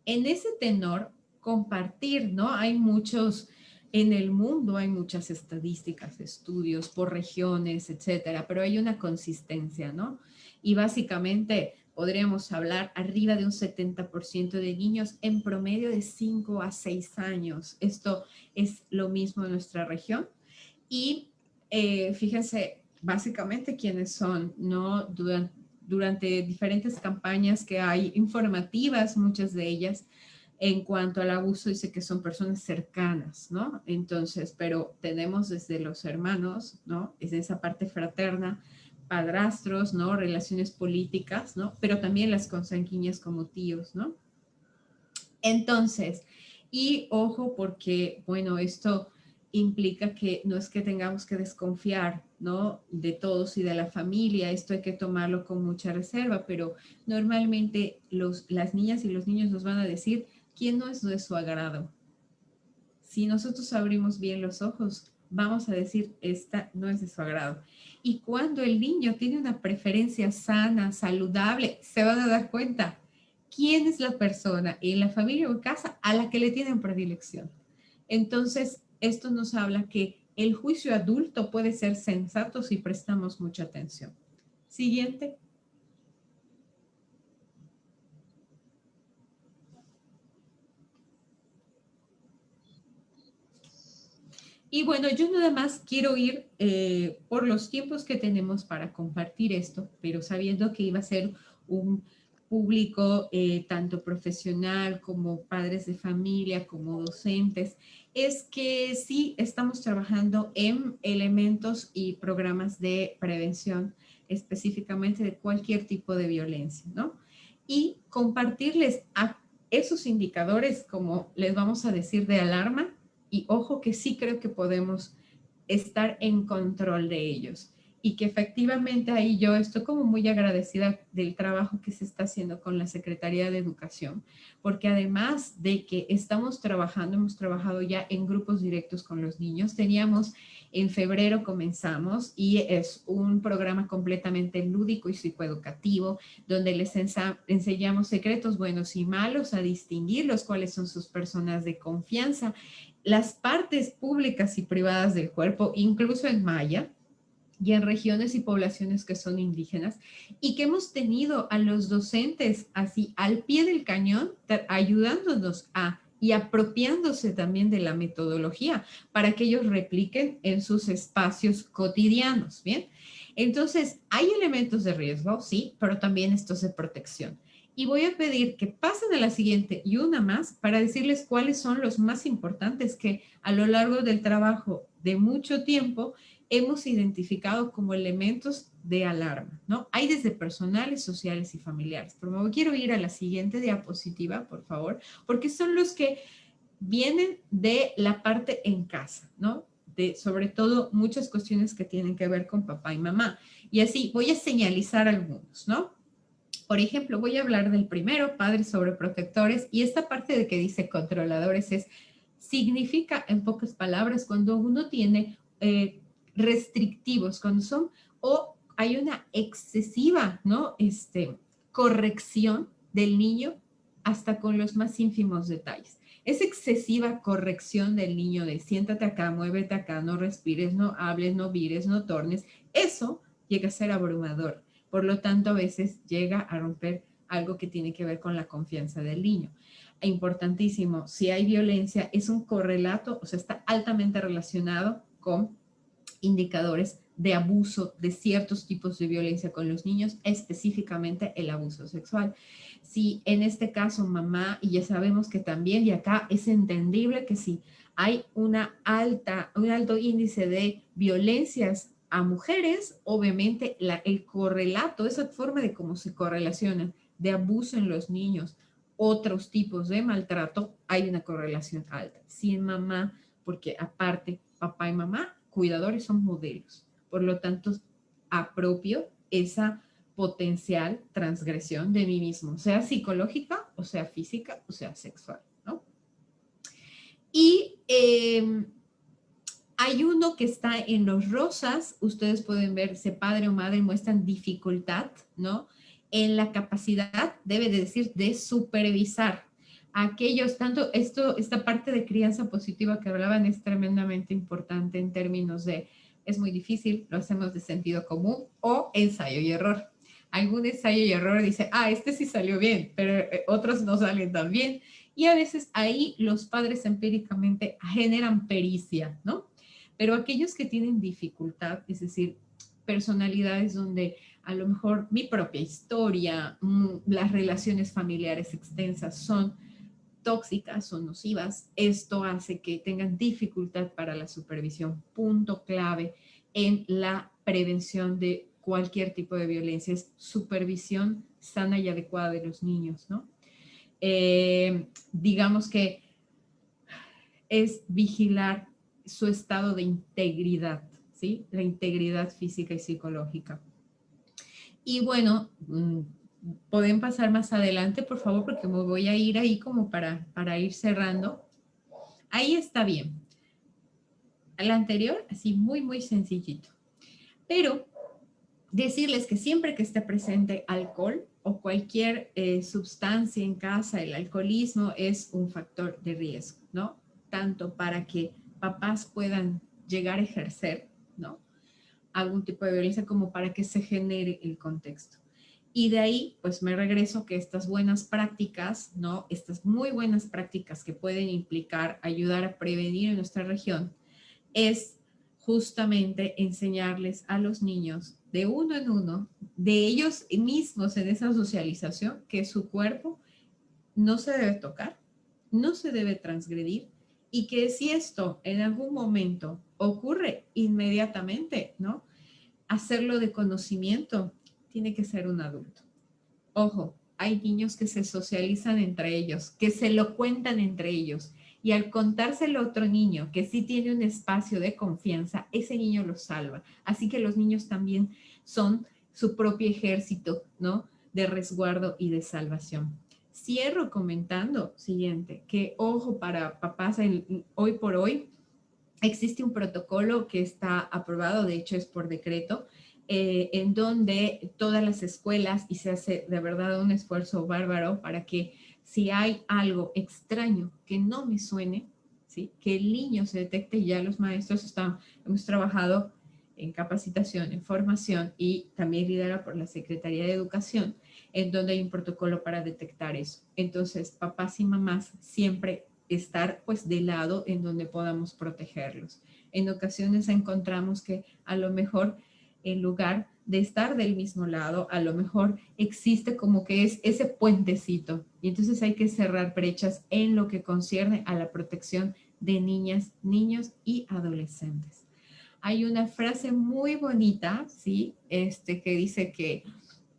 En ese tenor, compartir, ¿no? Hay muchos, en el mundo hay muchas estadísticas, estudios por regiones, etcétera, pero hay una consistencia, ¿no? Y básicamente podríamos hablar arriba de un 70% de niños en promedio de 5 a 6 años. Esto es lo mismo en nuestra región. Y fíjense, básicamente quiénes son, ¿no? Durante diferentes campañas que hay informativas, muchas de ellas, en cuanto al abuso, dice que son personas cercanas, ¿no? Entonces, pero tenemos desde los hermanos, ¿no? Es esa parte fraterna, padrastros, ¿no? Relaciones políticas, ¿no? Pero también las consanguíneas como tíos, ¿no? Entonces, y ojo porque, bueno, esto implica que no es que tengamos que desconfiar, ¿no? De todos y de la familia, esto hay que tomarlo con mucha reserva, pero normalmente las niñas y los niños nos van a decir quién no es de su agrado. Si nosotros abrimos bien los ojos, vamos a decir, esta no es de su agrado. Y cuando el niño tiene una preferencia sana, saludable, se van a dar cuenta quién es la persona en la familia o en casa a la que le tienen predilección. Entonces, esto nos habla que el juicio adulto puede ser sensato si prestamos mucha atención. Siguiente. Y bueno, yo nada más quiero ir por los tiempos que tenemos para compartir esto, pero sabiendo que iba a ser un público tanto profesional como padres de familia, como docentes, es que sí estamos trabajando en elementos y programas de prevención, específicamente de cualquier tipo de violencia, ¿no? Y compartirles a esos indicadores, como les vamos a decir, de alarma, y ojo que sí creo que podemos estar en control de ellos y que efectivamente ahí yo estoy como muy agradecida del trabajo que se está haciendo con la Secretaría de Educación, porque además de que estamos trabajando, hemos trabajado ya en grupos directos con los niños, teníamos en febrero comenzamos y es un programa completamente lúdico y psicoeducativo donde les enseñamos secretos buenos y malos, a distinguirlos, cuáles son sus personas de confianza, las partes públicas y privadas del cuerpo, incluso en maya y en regiones y poblaciones que son indígenas, y que hemos tenido a los docentes así al pie del cañón, ayudándonos y apropiándose también de la metodología para que ellos repliquen en sus espacios cotidianos, ¿bien? Entonces, hay elementos de riesgo, sí, pero también estos de protección. Y voy a pedir que pasen a la siguiente y una más para decirles cuáles son los más importantes que a lo largo del trabajo de mucho tiempo hemos identificado como elementos de alarma, ¿no? Hay desde personales, sociales y familiares. Pero me quiero ir a la siguiente diapositiva, por favor, porque son los que vienen de la parte en casa, ¿no? De, sobre todo, muchas cuestiones que tienen que ver con papá y mamá. Y así voy a señalizar algunos, ¿no? Por ejemplo, voy a hablar del primero, padres sobreprotectores, y esta parte de que dice controladores significa, en pocas palabras, cuando uno tiene restrictivos, cuando son, o hay una excesiva, ¿no? Corrección del niño hasta con los más ínfimos detalles. Esa excesiva corrección del niño de siéntate acá, muévete acá, no respires, no hables, no vires, no tornes, eso llega a ser abrumador. Por lo tanto, a veces llega a romper algo que tiene que ver con la confianza del niño. Importantísimo, si hay violencia, es un correlato, o sea, está altamente relacionado con indicadores de abuso de ciertos tipos de violencia con los niños, específicamente el abuso sexual. Si en este caso mamá, y ya sabemos que también, y acá es entendible que si hay un alto índice de violencias a mujeres, obviamente el correlato, esa forma de cómo se correlacionan de abuso en los niños, otros tipos de maltrato, hay una correlación alta. Si en mamá, porque aparte papá y mamá, cuidadores son modelos, por lo tanto apropio esa potencial transgresión de mí mismo, sea psicológica o sea física, o sea sexual, ¿no? Y hay uno que está en los rosas, ustedes pueden ver, si padre o madre muestran dificultad, ¿no? En la capacidad, debe de decir, de supervisar. Aquellos, tanto esta parte de crianza positiva que hablaban es tremendamente importante en términos de, es muy difícil, lo hacemos de sentido común o ensayo y error. Algún ensayo y error dice, este sí salió bien, pero otros no salen tan bien. Y a veces ahí los padres empíricamente generan pericia, ¿no? Pero aquellos que tienen dificultad, es decir, personalidades donde a lo mejor mi propia historia, las relaciones familiares extensas son tóxicas o nocivas, esto hace que tengan dificultad para la supervisión. Punto clave en la prevención de cualquier tipo de violencia es supervisión sana y adecuada de los niños, ¿no? Digamos que es vigilar su estado de integridad, ¿sí? La integridad física y psicológica. Y bueno, pueden pasar más adelante, por favor, porque me voy a ir ahí como para ir cerrando. Ahí está bien. Al anterior, así muy, muy sencillito. Pero decirles que siempre que esté presente alcohol o cualquier sustancia en casa, el alcoholismo es un factor de riesgo, ¿no? Tanto para que papás puedan llegar a ejercer, ¿no? Algún tipo de violencia como para que se genere el contexto. Y de ahí, pues me regreso que estas buenas prácticas, ¿no? Estas muy buenas prácticas que pueden implicar ayudar a prevenir en nuestra región, es justamente enseñarles a los niños de uno en uno, de ellos mismos en esa socialización, que su cuerpo no se debe tocar, no se debe transgredir, y que si esto en algún momento ocurre inmediatamente, ¿no? Hacerlo de conocimiento, tiene que ser un adulto. Ojo, hay niños que se socializan entre ellos, que se lo cuentan entre ellos, y al contárselo a otro niño que sí tiene un espacio de confianza, ese niño lo salva. Así que los niños también son su propio ejército, ¿no? De resguardo y de salvación. Cierro comentando, siguiente, que ojo para papás, hoy por hoy existe un protocolo que está aprobado, de hecho es por decreto, en donde todas las escuelas, y se hace de verdad un esfuerzo bárbaro para que si hay algo extraño que no me suene, ¿sí? Que el niño se detecte, ya los maestros hemos trabajado en capacitación, en formación y también liderado por la Secretaría de Educación, en donde hay un protocolo para detectar eso. Entonces, papás y mamás siempre estar pues de lado en donde podamos protegerlos. En ocasiones encontramos que a lo mejor en lugar de estar del mismo lado, a lo mejor existe como que es ese puentecito, y entonces hay que cerrar brechas en lo que concierne a la protección de niñas, niños y adolescentes. Hay una frase muy bonita, ¿sí? Que dice que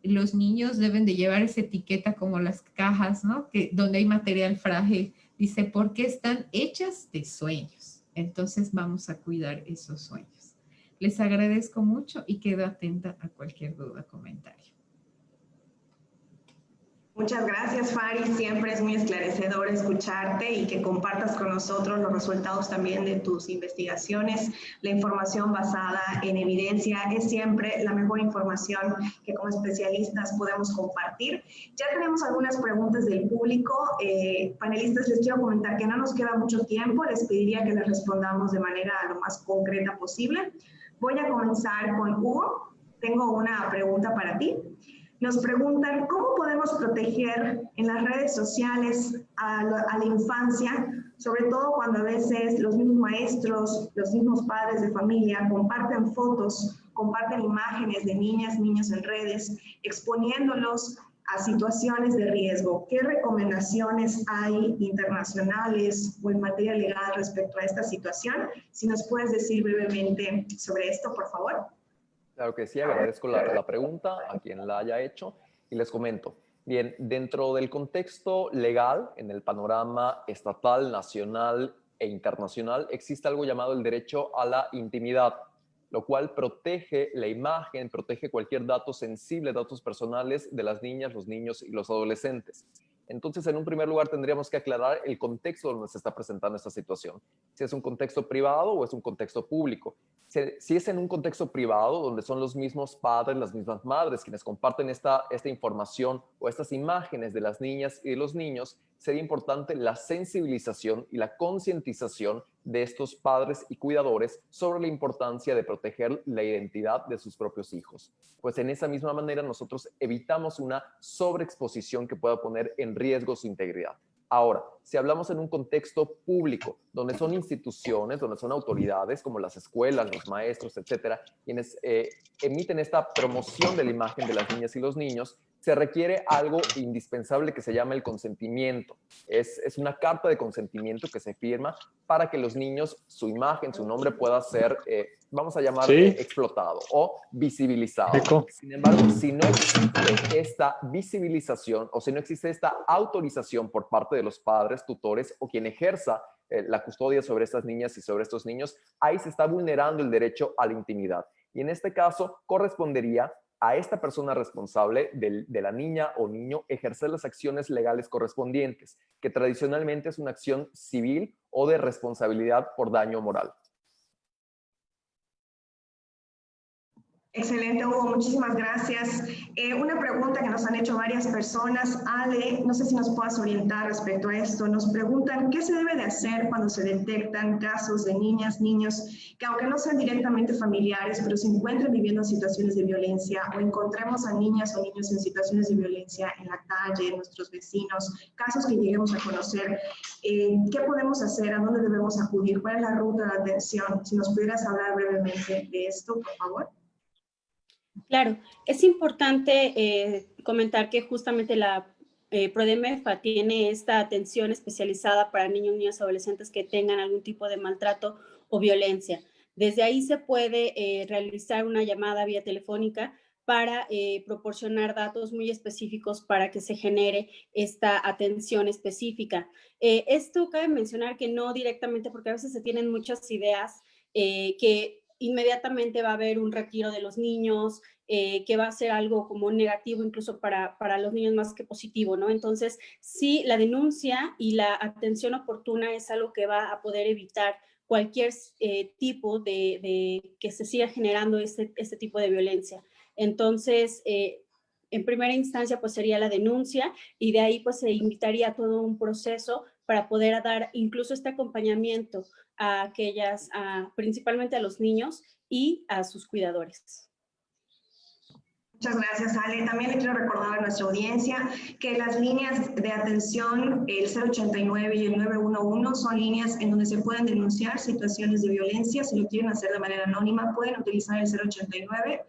los niños deben de llevar esa etiqueta como las cajas, ¿no? Donde hay material frágil. Dice, porque están hechas de sueños. Entonces vamos a cuidar esos sueños. Les agradezco mucho y quedo atenta a cualquier duda o comentario. Muchas gracias, Fari. Siempre es muy esclarecedor escucharte y que compartas con nosotros los resultados también de tus investigaciones. La información basada en evidencia es siempre la mejor información que como especialistas podemos compartir. Ya tenemos algunas preguntas del público. Panelistas, les quiero comentar que no nos queda mucho tiempo. Les pediría que les respondamos de manera lo más concreta posible. Voy a comenzar con Hugo. Tengo una pregunta para ti. Nos preguntan, ¿cómo podemos proteger en las redes sociales a la infancia, sobre todo cuando a veces los mismos maestros, los mismos padres de familia comparten fotos, comparten imágenes de niñas, niños en redes, exponiéndolos a situaciones de riesgo? ¿Qué recomendaciones hay internacionales o en materia legal respecto a esta situación? Si nos puedes decir brevemente sobre esto, por favor. Claro que sí, agradezco la pregunta a quien la haya hecho y les comento. Bien, dentro del contexto legal, en el panorama estatal, nacional e internacional, existe algo llamado el derecho a la intimidad, lo cual protege la imagen, protege cualquier dato sensible, datos personales de las niñas, los niños y los adolescentes. Entonces, en un primer lugar, tendríamos que aclarar el contexto donde se está presentando esta situación. Si es un contexto privado o es un contexto público. Si es en un contexto privado, donde son los mismos padres, las mismas madres, quienes comparten esta información o estas imágenes de las niñas y de los niños, sería importante la sensibilización y la concientización de estos padres y cuidadores sobre la importancia de proteger la identidad de sus propios hijos. Pues en esa misma manera nosotros evitamos una sobreexposición que pueda poner en riesgo su integridad. Ahora, si hablamos en un contexto público, donde son instituciones, donde son autoridades como las escuelas, los maestros, etcétera, quienes emiten esta promoción de la imagen de las niñas y los niños, se requiere algo indispensable que se llama el consentimiento. Es una carta de consentimiento que se firma para que los niños, su imagen, su nombre pueda ser, vamos a llamar, explotado o visibilizado. Sin embargo, si no existe esta visibilización o si no existe esta autorización por parte de los padres, tutores o quien ejerza la custodia sobre estas niñas y sobre estos niños, ahí se está vulnerando el derecho a la intimidad. Y en este caso, correspondería a esta persona responsable de la niña o niño ejercer las acciones legales correspondientes, que tradicionalmente es una acción civil o de responsabilidad por daño moral. Excelente, Hugo, muchísimas gracias. Una pregunta que nos han hecho varias personas. Ale, no sé si nos puedas orientar respecto a esto. Nos preguntan qué se debe de hacer cuando se detectan casos de niñas, niños, que aunque no sean directamente familiares, pero se encuentren viviendo situaciones de violencia o encontremos a niñas o niños en situaciones de violencia en la calle, nuestros vecinos, casos que lleguemos a conocer. ¿Qué podemos hacer? ¿A dónde debemos acudir? ¿Cuál es la ruta de atención? Si nos pudieras hablar brevemente de esto, por favor. Claro, es importante comentar que justamente la PRODEMEFA tiene esta atención especializada para niños, niñas, adolescentes que tengan algún tipo de maltrato o violencia. Desde ahí se puede realizar una llamada vía telefónica para proporcionar datos muy específicos para que se genere esta atención específica. Esto cabe mencionar que no directamente, porque a veces se tienen muchas ideas que inmediatamente va a haber un retiro de los niños, que va a ser algo como negativo incluso para los niños más que positivo, ¿no? Entonces, sí, la denuncia y la atención oportuna es algo que va a poder evitar cualquier tipo de que se siga generando este tipo de violencia. Entonces, en primera instancia, pues sería la denuncia y de ahí pues se invitaría a todo un proceso para poder dar incluso este acompañamiento a aquellas, principalmente a los niños y a sus cuidadores. Muchas gracias, Ale. También le quiero recordar a nuestra audiencia que las líneas de atención, el 089 y el 911, son líneas en donde se pueden denunciar situaciones de violencia. Si lo quieren hacer de manera anónima, pueden utilizar el 089.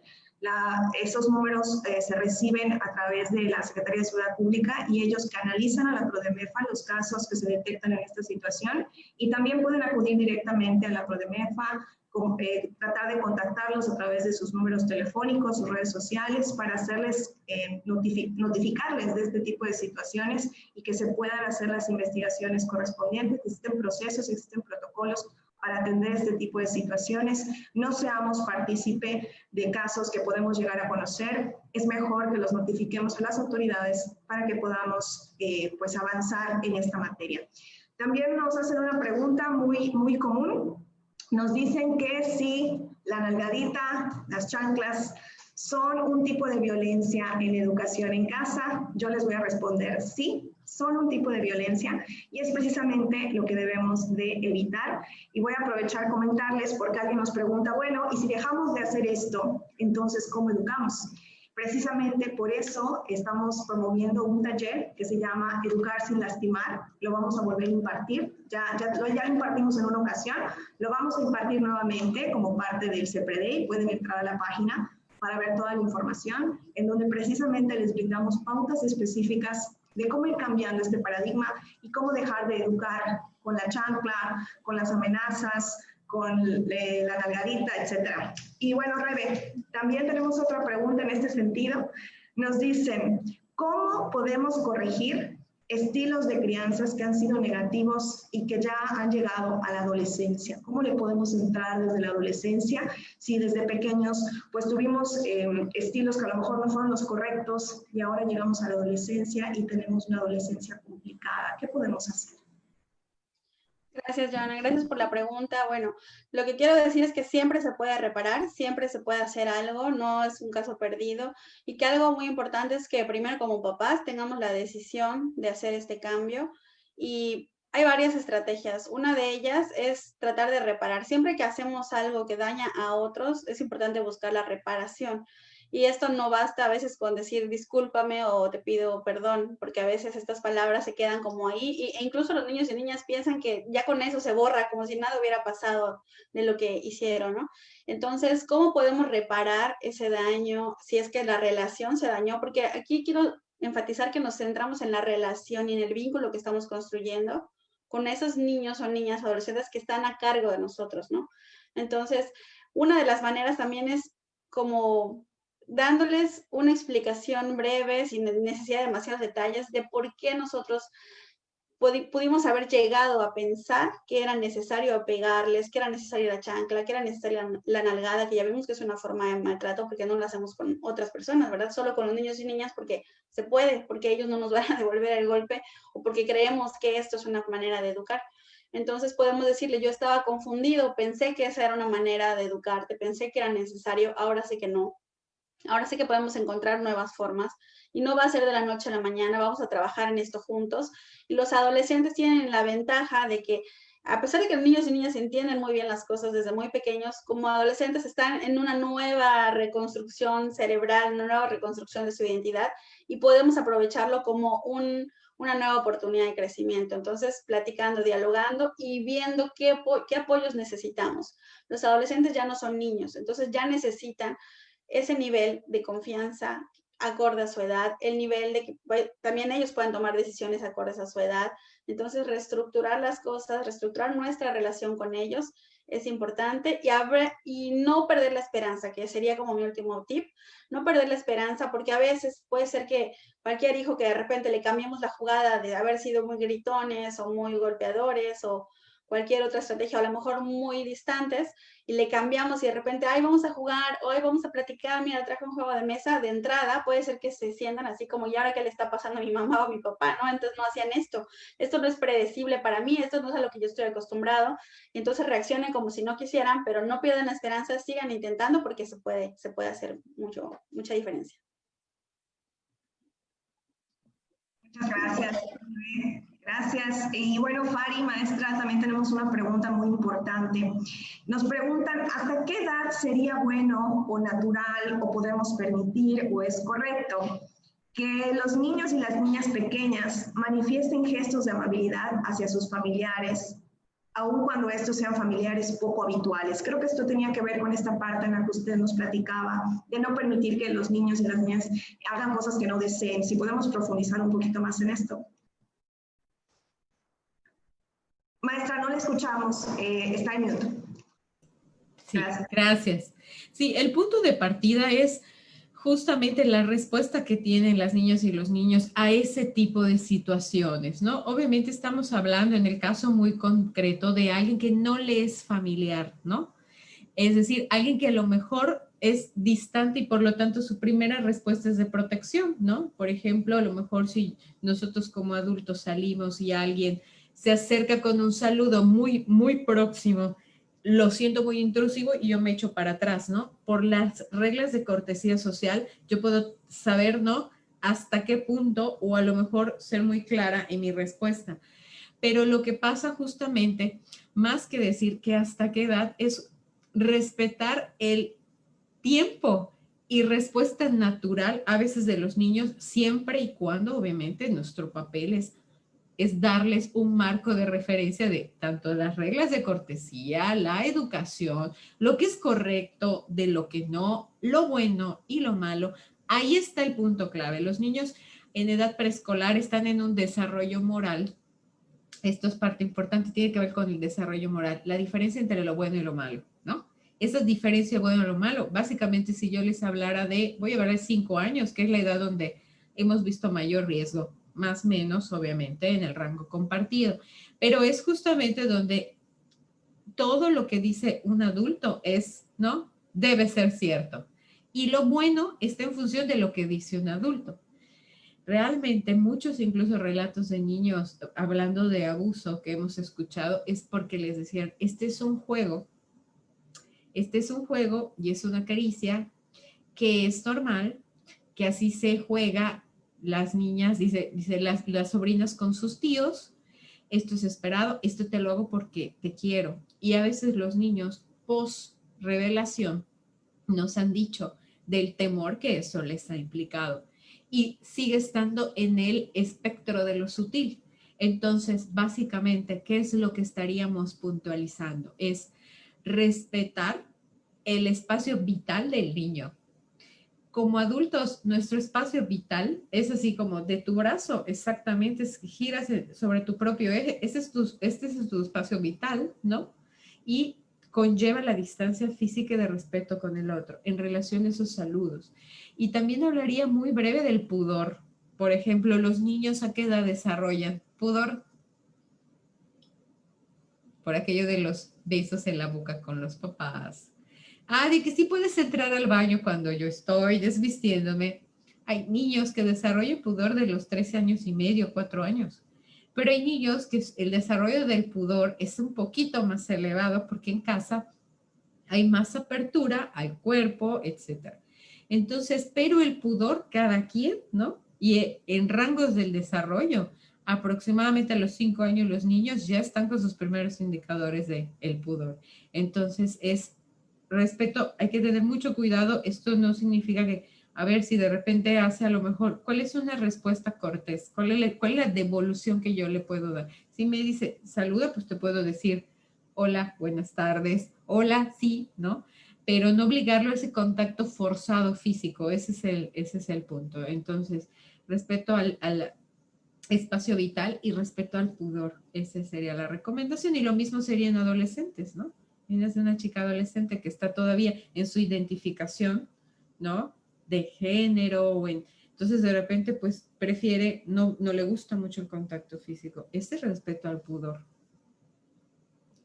Esos números se reciben a través de la Secretaría de Seguridad Pública y ellos canalizan a la PRODEMEFA los casos que se detectan en esta situación y también pueden acudir directamente a la PRODEMEFA, tratar de contactarlos a través de sus números telefónicos, sus redes sociales, para hacerles, notificarles de este tipo de situaciones y que se puedan hacer las investigaciones correspondientes. Existen procesos, existen protocolos para atender este tipo de situaciones. No seamos partícipe de casos que podemos llegar a conocer. Es mejor que los notifiquemos a las autoridades para que podamos pues avanzar en esta materia. También nos hacen una pregunta muy común. Nos dicen que si la nalgadita, las chanclas, son un tipo de violencia en educación en casa. Yo les voy a responder sí, son un tipo de violencia y es precisamente lo que debemos de evitar. Y voy a aprovechar comentarles porque alguien nos pregunta, bueno, y si dejamos de hacer esto, entonces ¿cómo educamos? Precisamente por eso estamos promoviendo un taller que se llama Educar sin lastimar. Lo vamos a volver a impartir. Ya lo impartimos en una ocasión. Lo vamos a impartir nuevamente como parte del CEPREDEI. Pueden entrar a la página para ver toda la información, en donde precisamente les brindamos pautas específicas de cómo ir cambiando este paradigma y cómo dejar de educar con la chancla, con las amenazas, con la nalgadita, etc. Y bueno, Rebe, también tenemos otra pregunta en este sentido. Nos dicen, ¿cómo podemos corregir estilos de crianzas que han sido negativos y que ya han llegado a la adolescencia. ¿Cómo le podemos entrar desde la adolescencia si desde pequeños pues tuvimos estilos que a lo mejor no fueron los correctos y ahora llegamos a la adolescencia y tenemos una adolescencia complicada? ¿Qué podemos hacer? Gracias, Joana. Gracias por la pregunta. Bueno, lo que quiero decir es que siempre se puede reparar, siempre se puede hacer algo, no es un caso perdido. Y que algo muy importante es que primero como papás tengamos la decisión de hacer este cambio. Y hay varias estrategias. Una de ellas es tratar de reparar. Siempre que hacemos algo que daña a otros, es importante buscar la reparación. Y esto no basta a veces con decir discúlpame o te pido perdón, porque a veces estas palabras se quedan como ahí e incluso los niños y niñas piensan que ya con eso se borra, como si nada hubiera pasado de lo que hicieron, ¿no? Entonces, ¿cómo podemos reparar ese daño si es que la relación se dañó? Porque aquí quiero enfatizar que nos centramos en la relación y en el vínculo que estamos construyendo con esos niños o niñas, adolescentes que están a cargo de nosotros, ¿no? Entonces, una de las maneras también es como dándoles una explicación breve, sin necesidad de demasiados detalles, de por qué nosotros pudimos haber llegado a pensar que era necesario pegarles, que era necesaria la chancla, que era necesaria la nalgada, que ya vimos que es una forma de maltrato porque no lo hacemos con otras personas, ¿verdad? Solo con los niños y niñas porque se puede, porque ellos no nos van a devolver el golpe o porque creemos que esto es una manera de educar. Entonces podemos decirle, yo estaba confundido, pensé que esa era una manera de educarte, pensé que era necesario, ahora sé que no. Ahora sí que podemos encontrar nuevas formas y no va a ser de la noche a la mañana, vamos a trabajar en esto juntos. Y los adolescentes tienen la ventaja de que, a pesar de que los niños y niñas entienden muy bien las cosas desde muy pequeños, como adolescentes están en una nueva reconstrucción cerebral, una nueva reconstrucción de su identidad y podemos aprovecharlo como una nueva oportunidad de crecimiento. Entonces, platicando, dialogando y viendo qué apoyos necesitamos. Los adolescentes ya no son niños, entonces ya necesitan ese nivel de confianza acorde a su edad, el nivel de que también ellos puedan tomar decisiones acordes a su edad. Entonces, reestructurar las cosas, reestructurar nuestra relación con ellos es importante y no perder la esperanza, que sería como mi último tip, no perder la esperanza, porque a veces puede ser que cualquier hijo que de repente le cambiemos la jugada de haber sido muy gritones o muy golpeadores o cualquier otra estrategia, o a lo mejor muy distantes, y le cambiamos y de repente, ay, vamos a jugar, hoy vamos a platicar, mira, traje un juego de mesa, de entrada puede ser que se sientan así como, ¿y ahora qué le está pasando a mi mamá o a mi papá? ¿No? Entonces no hacían esto no es predecible para mí, esto no es a lo que yo estoy acostumbrado, y entonces reaccionen como si no quisieran, pero no pierdan la esperanza, sigan intentando porque se puede hacer mucha diferencia. Muchas gracias. Gracias. Y bueno, Fari, maestra, también tenemos una pregunta muy importante. Nos preguntan, ¿hasta qué edad sería bueno o natural o podemos permitir o es correcto que los niños y las niñas pequeñas manifiesten gestos de amabilidad hacia sus familiares, aun cuando estos sean familiares poco habituales? Creo que esto tenía que ver con esta parte en la que usted nos platicaba, de no permitir que los niños y las niñas hagan cosas que no deseen. Si podemos profundizar un poquito más en esto. Maestra, no le escuchamos, está en mute. Sí, gracias. Sí, el punto de partida es justamente la respuesta que tienen las niñas y los niños a ese tipo de situaciones, ¿no? Obviamente estamos hablando en el caso muy concreto de alguien que no le es familiar, ¿no? Es decir, alguien que a lo mejor es distante y por lo tanto su primera respuesta es de protección, ¿no? Por ejemplo, a lo mejor si nosotros como adultos salimos y alguien se acerca con un saludo muy, muy próximo, lo siento muy intrusivo y yo me echo para atrás, ¿no? Por las reglas de cortesía social, yo puedo saber, ¿no? Hasta qué punto o a lo mejor ser muy clara en mi respuesta. Pero lo que pasa justamente, más que decir que hasta qué edad, es respetar el tiempo y respuesta natural a veces de los niños, siempre y cuando obviamente nuestro papel es darles un marco de referencia de tanto las reglas de cortesía, la educación, lo que es correcto, de lo que no, lo bueno y lo malo. Ahí está el punto clave. Los niños en edad preescolar están en un desarrollo moral. Esto es parte importante, tiene que ver con el desarrollo moral, la diferencia entre lo bueno y lo malo, ¿no? Esa diferencia bueno y lo malo, básicamente si yo les hablara de, voy a hablar de 5 años, que es la edad donde hemos visto mayor riesgo más o menos, obviamente, en el rango compartido. Pero es justamente donde todo lo que dice un adulto es, ¿no? Debe ser cierto. Y lo bueno está en función de lo que dice un adulto. Realmente muchos incluso relatos de niños hablando de abuso que hemos escuchado es porque les decían, este es un juego y es una caricia que es normal, que así se juega las niñas, dice las sobrinas con sus tíos, esto es esperado, esto te lo hago porque te quiero. Y a veces los niños post revelación nos han dicho del temor que eso les ha implicado y sigue estando en el espectro de lo sutil. Entonces, básicamente, ¿qué es lo que estaríamos puntualizando? Es respetar el espacio vital del niño. Como adultos, nuestro espacio vital es así como de tu brazo, exactamente, giras sobre tu propio eje, este es tu espacio vital, ¿no? Y conlleva la distancia física y de respeto con el otro, en relación a esos saludos. Y también hablaría muy breve del pudor. Por ejemplo, los niños ¿a qué edad desarrollan pudor? Por aquello de los besos en la boca con los papás. De que sí puedes entrar al baño cuando yo estoy desvistiéndome. Hay niños que desarrollan pudor de los 13 años y medio, 4 años. Pero hay niños que el desarrollo del pudor es un poquito más elevado porque en casa hay más apertura al cuerpo, etc. Entonces, pero el pudor cada quien, ¿no? Y en rangos del desarrollo, aproximadamente a los 5 años los niños ya están con sus primeros indicadores del pudor. Entonces, es respeto, hay que tener mucho cuidado. Esto no significa que, a ver si de repente hace a lo mejor, ¿cuál es una respuesta cortés? ¿Cuál es la devolución que yo le puedo dar? Si me dice, saluda, pues te puedo decir, hola, buenas tardes, hola, sí, ¿no? Pero no obligarlo a ese contacto forzado físico, ese es el punto. Entonces, respeto al espacio vital y respeto al pudor, esa sería la recomendación. Y lo mismo sería en adolescentes, ¿no? Vienes de una chica adolescente que está todavía en su identificación, ¿no? De género, entonces de repente pues prefiere, no le gusta mucho el contacto físico. Ese es respeto al pudor.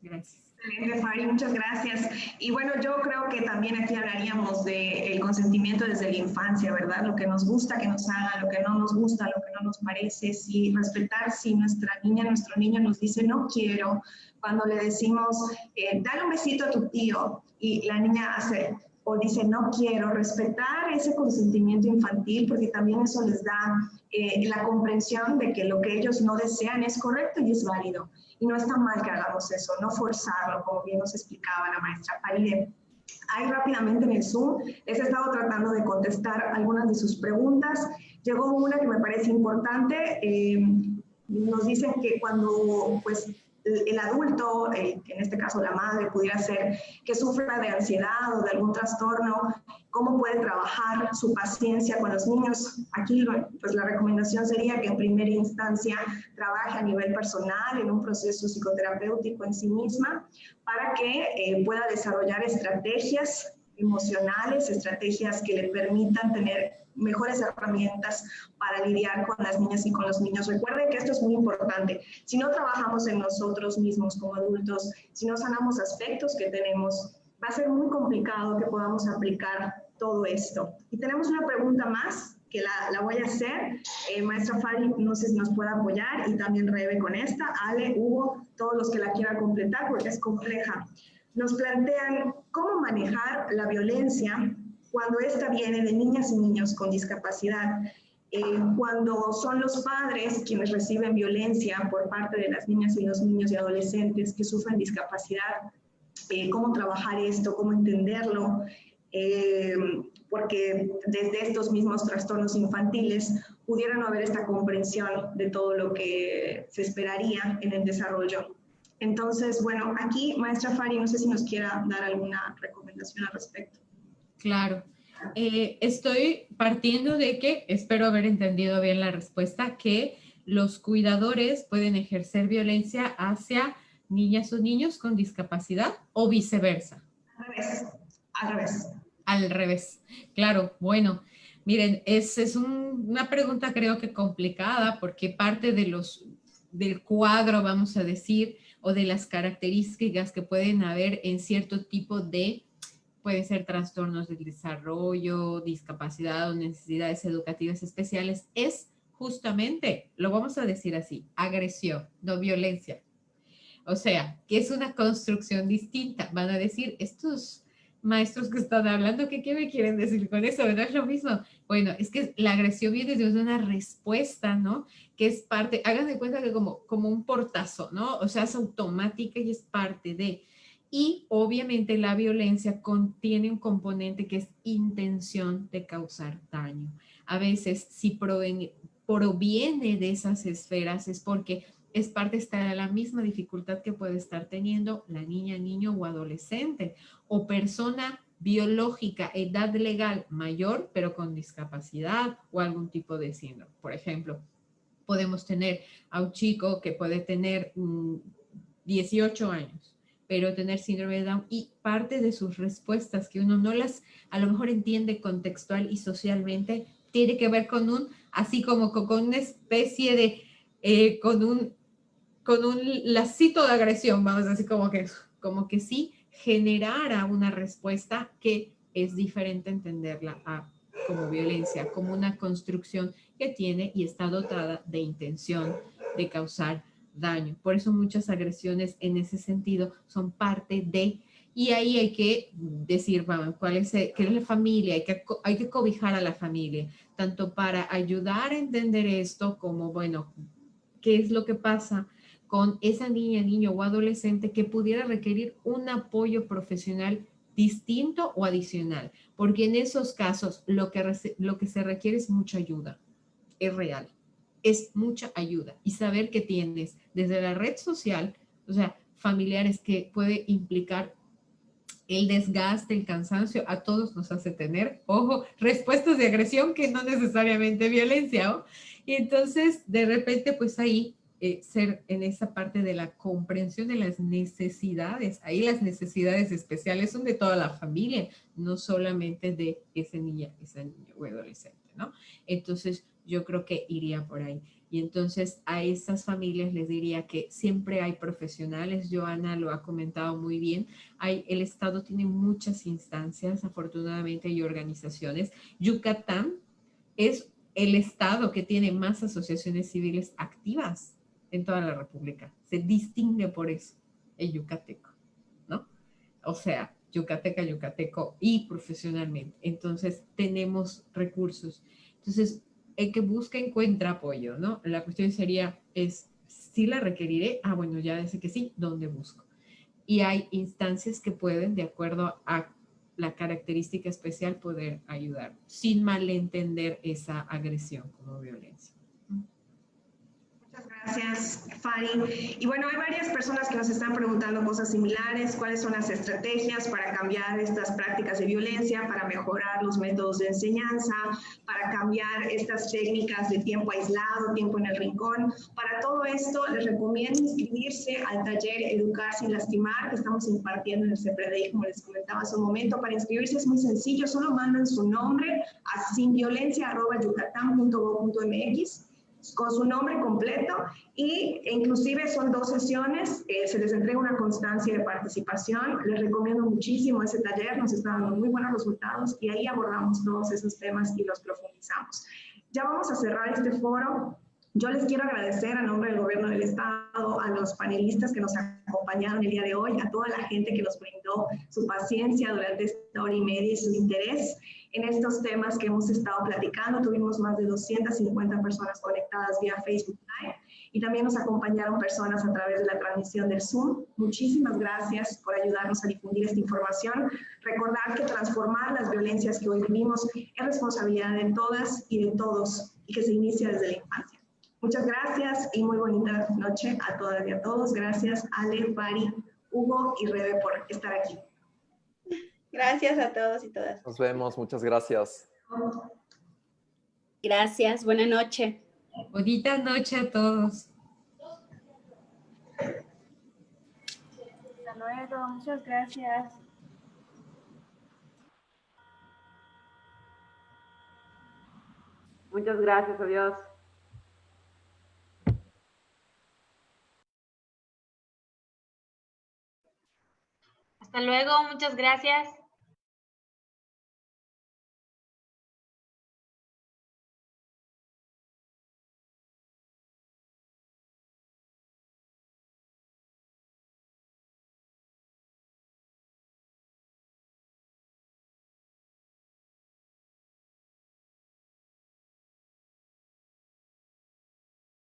Gracias. Excelente, Fari, muchas gracias. Y bueno, yo creo que también aquí hablaríamos del consentimiento desde la infancia, ¿verdad? Lo que nos gusta que nos hagan, lo que no nos gusta, lo que no nos parece, si respetar si nuestra niña, nuestro niño nos dice no quiero, cuando le decimos dale un besito a tu tío y la niña hace o dice no quiero, respetar ese consentimiento infantil porque también eso les da la comprensión de que lo que ellos no desean es correcto y es válido. Y no está mal que hagamos eso, no forzarlo, como bien nos explicaba la maestra Faride. Ahí rápidamente en el Zoom les he estado tratando de contestar algunas de sus preguntas. Llegó una que me parece importante. Nos dicen que cuando pues, el adulto, en este caso la madre, pudiera ser que sufra de ansiedad o de algún trastorno, ¿cómo puede trabajar su paciencia con los niños? Aquí pues, la recomendación sería que en primera instancia trabaje a nivel personal en un proceso psicoterapéutico en sí misma para que pueda desarrollar estrategias emocionales, estrategias que le permitan tener mejores herramientas para lidiar con las niñas y con los niños. Recuerden que esto es muy importante. Si no trabajamos en nosotros mismos como adultos, si no sanamos aspectos que tenemos, va a ser muy complicado que podamos aplicar todo esto. Y tenemos una pregunta más que la voy a hacer. Maestra Fari, no sé si nos puede apoyar y también Rebe con esta. Ale, Hugo, todos los que la quieran completar porque es compleja. Nos plantean cómo manejar la violencia cuando esta viene de niñas y niños con discapacidad, cuando son los padres quienes reciben violencia por parte de las niñas y los niños y adolescentes que sufren discapacidad, cómo trabajar esto, cómo entenderlo, porque desde estos mismos trastornos infantiles pudiera no haber esta comprensión de todo lo que se esperaría en el desarrollo. Entonces, bueno, aquí, maestra Fari, no sé si nos quiera dar alguna recomendación al respecto. Claro. Estoy partiendo de que, espero haber entendido bien la respuesta, que los cuidadores pueden ejercer violencia hacia niñas o niños con discapacidad o viceversa. Al revés. Al revés. Al revés. Claro, bueno, Miren, es una pregunta creo que complicada porque parte del cuadro, vamos a decir, o de las características que pueden haber en cierto tipo de, pueden ser trastornos del desarrollo, discapacidad o necesidades educativas especiales, es justamente, lo vamos a decir así, agresión, no violencia. O sea, que es una construcción distinta. Van a decir, estos maestros que están hablando, ¿qué me quieren decir con eso? ¿No es lo mismo? Bueno, es que la agresión viene de una respuesta, ¿no? Que es parte, hagan de cuenta que como un portazo, ¿no? O sea, es automática y es parte de. Y obviamente la violencia contiene un componente que es intención de causar daño. A veces, si proviene de esas esferas, es porque es parte de la misma dificultad que puede estar teniendo la niña, niño o adolescente o persona biológica, edad legal mayor, pero con discapacidad o algún tipo de síndrome. Por ejemplo, podemos tener a un chico que puede tener 18 años, pero tener síndrome de Down y parte de sus respuestas que uno no las a lo mejor entiende contextual y socialmente, tiene que ver con así como con una especie de, con un lacito de agresión, vamos a decir, como que sí generara una respuesta que es diferente entenderla como violencia, como una construcción que tiene y está dotada de intención de causar daño. Por eso muchas agresiones en ese sentido son parte de, y ahí hay que decir, vamos, qué es la familia, hay que cobijar a la familia, tanto para ayudar a entender esto como, bueno, qué es lo que pasa con esa niña, niño o adolescente que pudiera requerir un apoyo profesional distinto o adicional, porque en esos casos lo que se requiere es mucha ayuda, es real, es mucha ayuda y saber que tienes desde la red social, o sea, familiares que puede implicar el desgaste, el cansancio, a todos nos hace tener, ojo, respuestas de agresión que no necesariamente violencia, ¿no? Y entonces, de repente, pues ahí, ser en esa parte de la comprensión de las necesidades, ahí las necesidades especiales son de toda la familia, no solamente de ese niño o adolescente, ¿no? Entonces, yo creo que iría por ahí. Y entonces a estas familias les diría que siempre hay profesionales, Joana lo ha comentado muy bien, el Estado tiene muchas instancias, afortunadamente, y organizaciones. Yucatán es el Estado que tiene más asociaciones civiles activas en toda la República. Se distingue por eso, el yucateco, ¿no? O sea, yucateco y profesionalmente. Entonces, tenemos recursos. Entonces, el que busca encuentra apoyo, ¿no? La cuestión sería, ¿sí la requeriré? Ah, bueno, ya dice que sí, ¿dónde busco? Y hay instancias que pueden, de acuerdo a la característica especial, poder ayudar, sin malentender esa agresión como violencia. Muchas gracias, Fari. Y bueno, hay varias personas que nos están preguntando cosas similares, cuáles son las estrategias para cambiar estas prácticas de violencia, para mejorar los métodos de enseñanza, para cambiar estas técnicas de tiempo aislado, tiempo en el rincón. Para todo esto, les recomiendo inscribirse al taller Educar sin lastimar que estamos impartiendo en el CEPREDEI, como les comentaba hace un momento. Para inscribirse es muy sencillo, solo mandan su nombre a sinviolencia@yucatan.gov.mx con su nombre completo e inclusive son 2 sesiones, se les entrega una constancia de participación. Les recomiendo muchísimo ese taller, nos está dando muy buenos resultados y ahí abordamos todos esos temas y los profundizamos. Ya vamos a cerrar este foro. Yo les quiero agradecer a nombre del Gobierno del Estado, a los panelistas que nos acompañaron el día de hoy, a toda la gente que nos brindó su paciencia durante esta hora y media y su interés en estos temas que hemos estado platicando. Tuvimos más de 250 personas conectadas vía Facebook Live y también nos acompañaron personas a través de la transmisión del Zoom. Muchísimas gracias por ayudarnos a difundir esta información. Recordar que transformar las violencias que hoy vivimos es responsabilidad de todas y de todos y que se inicia desde la infancia. Muchas gracias y muy bonita noche a todas y a todos. Gracias, Ale, Fari, Hugo y Rebe por estar aquí. Gracias a todos y todas. Nos vemos, muchas gracias. Gracias, buena noche. Bonita noche a todos. Hasta luego, muchas gracias. Muchas gracias, adiós. Hasta luego, muchas gracias.